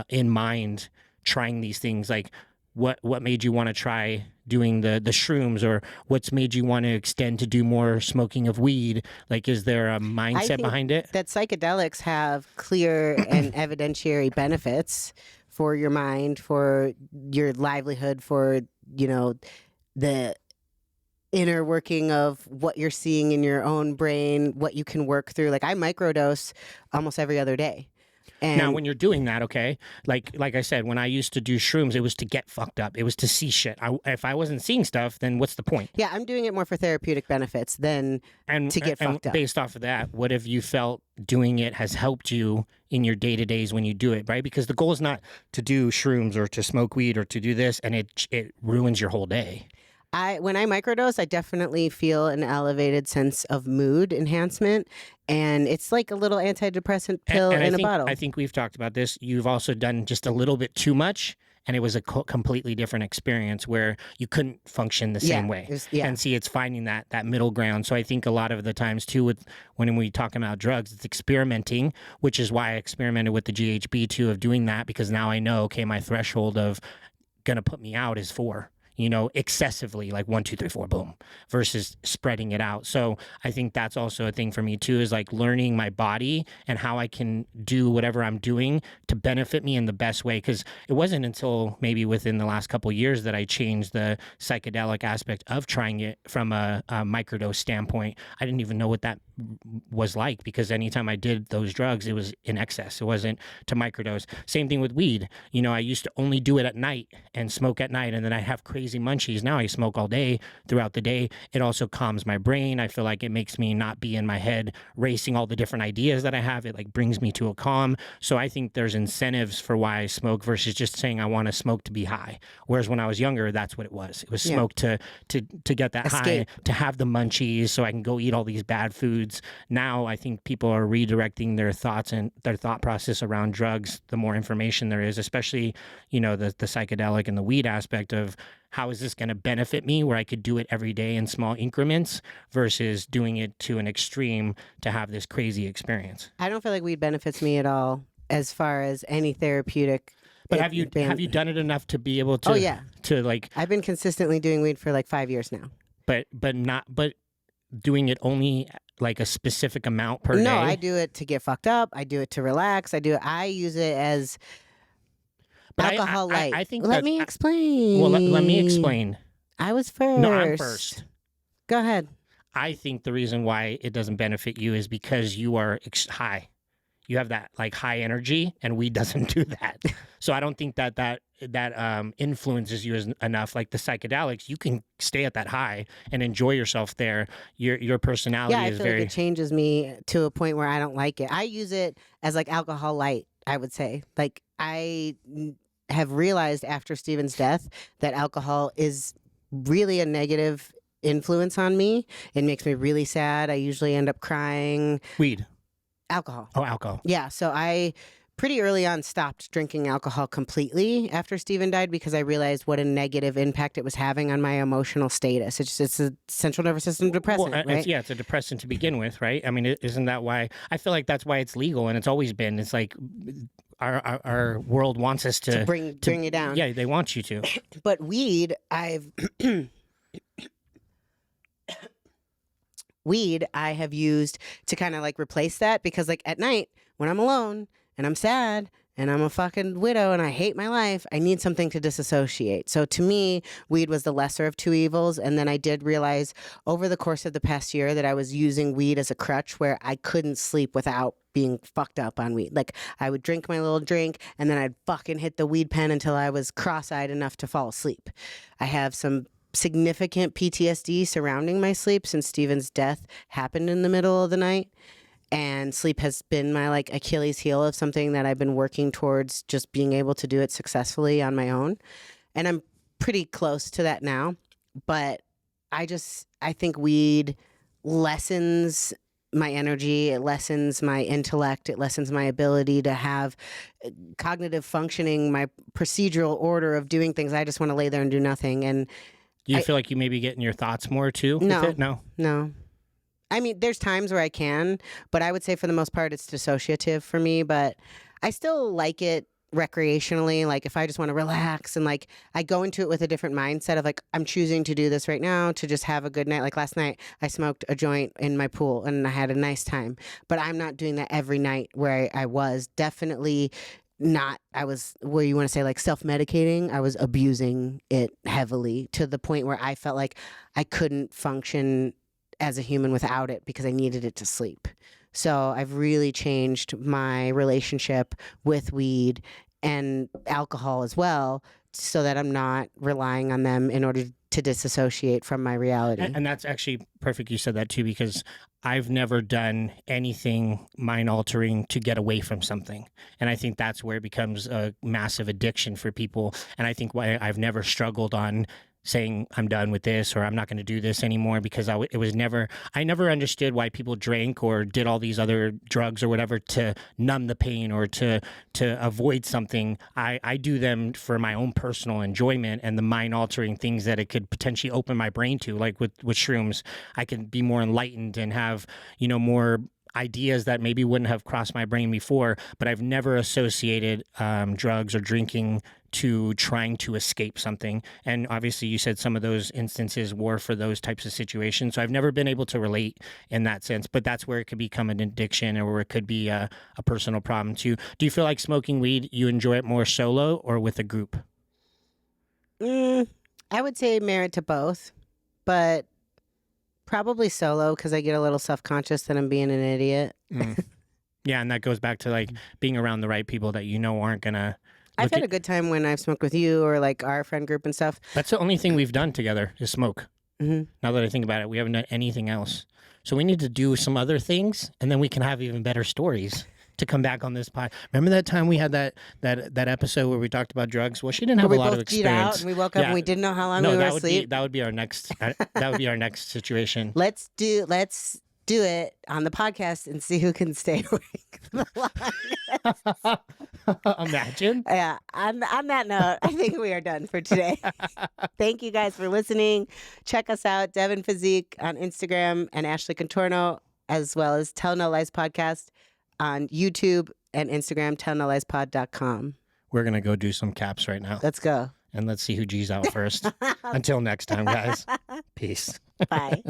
in mind trying these things? Like what made you want to try doing the shrooms, or what's made you want to extend to do more smoking of weed? Like, is there a mindset behind it? That psychedelics have clear and evidentiary benefits for your mind, for your livelihood, for, you know, the inner working of what you're seeing in your own brain, what you can work through. Like I microdose almost every other day. And now, when you're doing that, okay, like I said, when I used to do shrooms, it was to get fucked up. It was to see shit. If I wasn't seeing stuff, then what's the point? Yeah, I'm doing it more for therapeutic benefits than to get fucked up. Based off of that, what have you felt doing it has helped you in your day-to-days when you do it, right? Because the goal is not to do shrooms or to smoke weed or to do this, and it ruins your whole day. When I microdose, I definitely feel an elevated sense of mood enhancement, and it's like a little antidepressant pill in a bottle. I think we've talked about this. You've also done just a little bit too much, and it was a completely different experience where you couldn't function the same way. And see, it's finding that middle ground. So I think a lot of the times too, when we talk about drugs, it's experimenting, which is why I experimented with the GHB too, of doing that, because now I know, okay, my threshold of gonna put me out is 4. Excessively, like 1, 2, 3, 4, boom, versus spreading it out. So I think that's also a thing for me too, is like learning my body and how I can do whatever I'm doing to benefit me in the best way. Because it wasn't until maybe within the last couple of years that I changed the psychedelic aspect of trying it from a microdose standpoint. I didn't even know what that was like, because anytime I did those drugs, it was in excess. It wasn't to microdose. Same thing with weed. I used to only do it at night and smoke at night, and then I have crazy munchies. Now I smoke all day throughout the day. It also calms my brain. I feel like it makes me not be in my head racing all the different ideas that I have. It like brings me to a calm. So I think there's incentives for why I smoke versus just saying I want to smoke to be high. Whereas when I was younger, that's what it was. It was smoke to get that escape. high, to have the munchies so I can go eat all these bad foods. Now I think people are redirecting their thoughts and their thought process around drugs. The more information there is, especially, the psychedelic and the weed aspect of how is this going to benefit me, where I could do it every day in small increments versus doing it to an extreme to have this crazy experience. I don't feel like weed benefits me at all as far as any therapeutic. But have you done it enough to be able to? Oh yeah. To like. I've been consistently doing weed for like 5 years now. But doing it only like a specific amount per day? No, I do it to get fucked up. I do it to relax. I use it as alcohol light. I think let me explain. Well, let me explain. I was first. No, I'm first. Go ahead. I think the reason why it doesn't benefit you is because you are high. You have that like high energy, and weed doesn't do that. So I don't think that influences you enough. Like the psychedelics, you can stay at that high and enjoy yourself there. Your personality is very. Like it changes me to a point where I don't like it. I use it as like alcohol light, I would say. Like I have realized after Steven's death that alcohol is really a negative influence on me. It makes me really sad. I usually end up crying. Weed. Alcohol. Oh, alcohol. Yeah. So I pretty early on stopped drinking alcohol completely after Steven died, because I realized what a negative impact it was having on my emotional status. It's a central nervous system depressant, right? It's a depressant to begin with, right? I mean, isn't that why? I feel like that's why it's legal, and it's always been. It's like our world wants us to bring you down. Yeah, they want you to. But weed, I have used to kind of like replace that, because like at night when I'm alone and I'm sad and I'm a fucking widow and I hate my life, I need something to disassociate. So to me, weed was the lesser of two evils. And then I did realize over the course of the past year that I was using weed as a crutch, where I couldn't sleep without being fucked up on weed. Like I would drink my little drink and then I'd fucking hit the weed pen until I was cross-eyed enough to fall asleep. I have some significant PTSD surrounding my sleep since Steven's death happened in the middle of the night. And sleep has been my like Achilles heel of something that I've been working towards just being able to do it successfully on my own. And I'm pretty close to that now. But I think weed lessens my energy, it lessens my intellect, it lessens my ability to have cognitive functioning, my procedural order of doing things. I just want to lay there and do nothing. And do you feel like you maybe get in your thoughts more too? No. With it? No. I mean, there's times where I can, but I would say for the most part it's dissociative for me. But I still like it recreationally. Like if I just want to relax and like I go into it with a different mindset of like, I'm choosing to do this right now to just have a good night. Like last night I smoked a joint in my pool and I had a nice time, but I'm not doing that every night where I was. Definitely not. I was where you want to say like self-medicating. I was abusing it heavily to the point where I felt like I couldn't function as a human without it because I needed it to sleep. So I've really changed my relationship with weed and alcohol as well, so that I'm not relying on them in order to disassociate from my reality. And that's actually perfect. You said that too, because I've never done anything mind altering to get away from something. And I think that's where it becomes a massive addiction for people. And I think why I've never struggled on saying I'm done with this or I'm not going to do this anymore, because I never understood why people drank or did all these other drugs or whatever to numb the pain or to avoid something. I do them for my own personal enjoyment and the mind altering things that it could potentially open my brain to, like with shrooms. I can be more enlightened and have, more ideas that maybe wouldn't have crossed my brain before, but I've never associated drugs or drinking to trying to escape something. And obviously you said some of those instances were for those types of situations. So I've never been able to relate in that sense, but that's where it could become an addiction or where it could be a personal problem too. Do you feel like smoking weed, you enjoy it more solo or with a group? I would say merit to both, but probably solo, because I get a little self-conscious that I'm being an idiot. Yeah, and that goes back to like being around the right people that aren't gonna. I've had a good time when I've smoked with you or like our friend group and stuff. That's the only thing we've done together is smoke. Mm-hmm. Now that I think about it, we haven't done anything else. So we need to do some other things, and then we can have even better stories to come back on this pod. Remember that time we had that episode where we talked about drugs? Well, she didn't have a lot of experience. Out and we woke up and we didn't know how long we were asleep. That would be our next. That would be our next situation. Let's do it on the podcast and see who can stay awake the longest. Imagine. Yeah. On that note, I think we are done for today. Thank you guys for listening. Check us out, Devin Physique on Instagram and Ashley Contorno, as well as Tell No Lies Podcast on YouTube and Instagram, tellnoliespod.com. We're going to go do some caps right now. Let's go. And let's see who G's out first. Until next time, guys. Peace. Bye.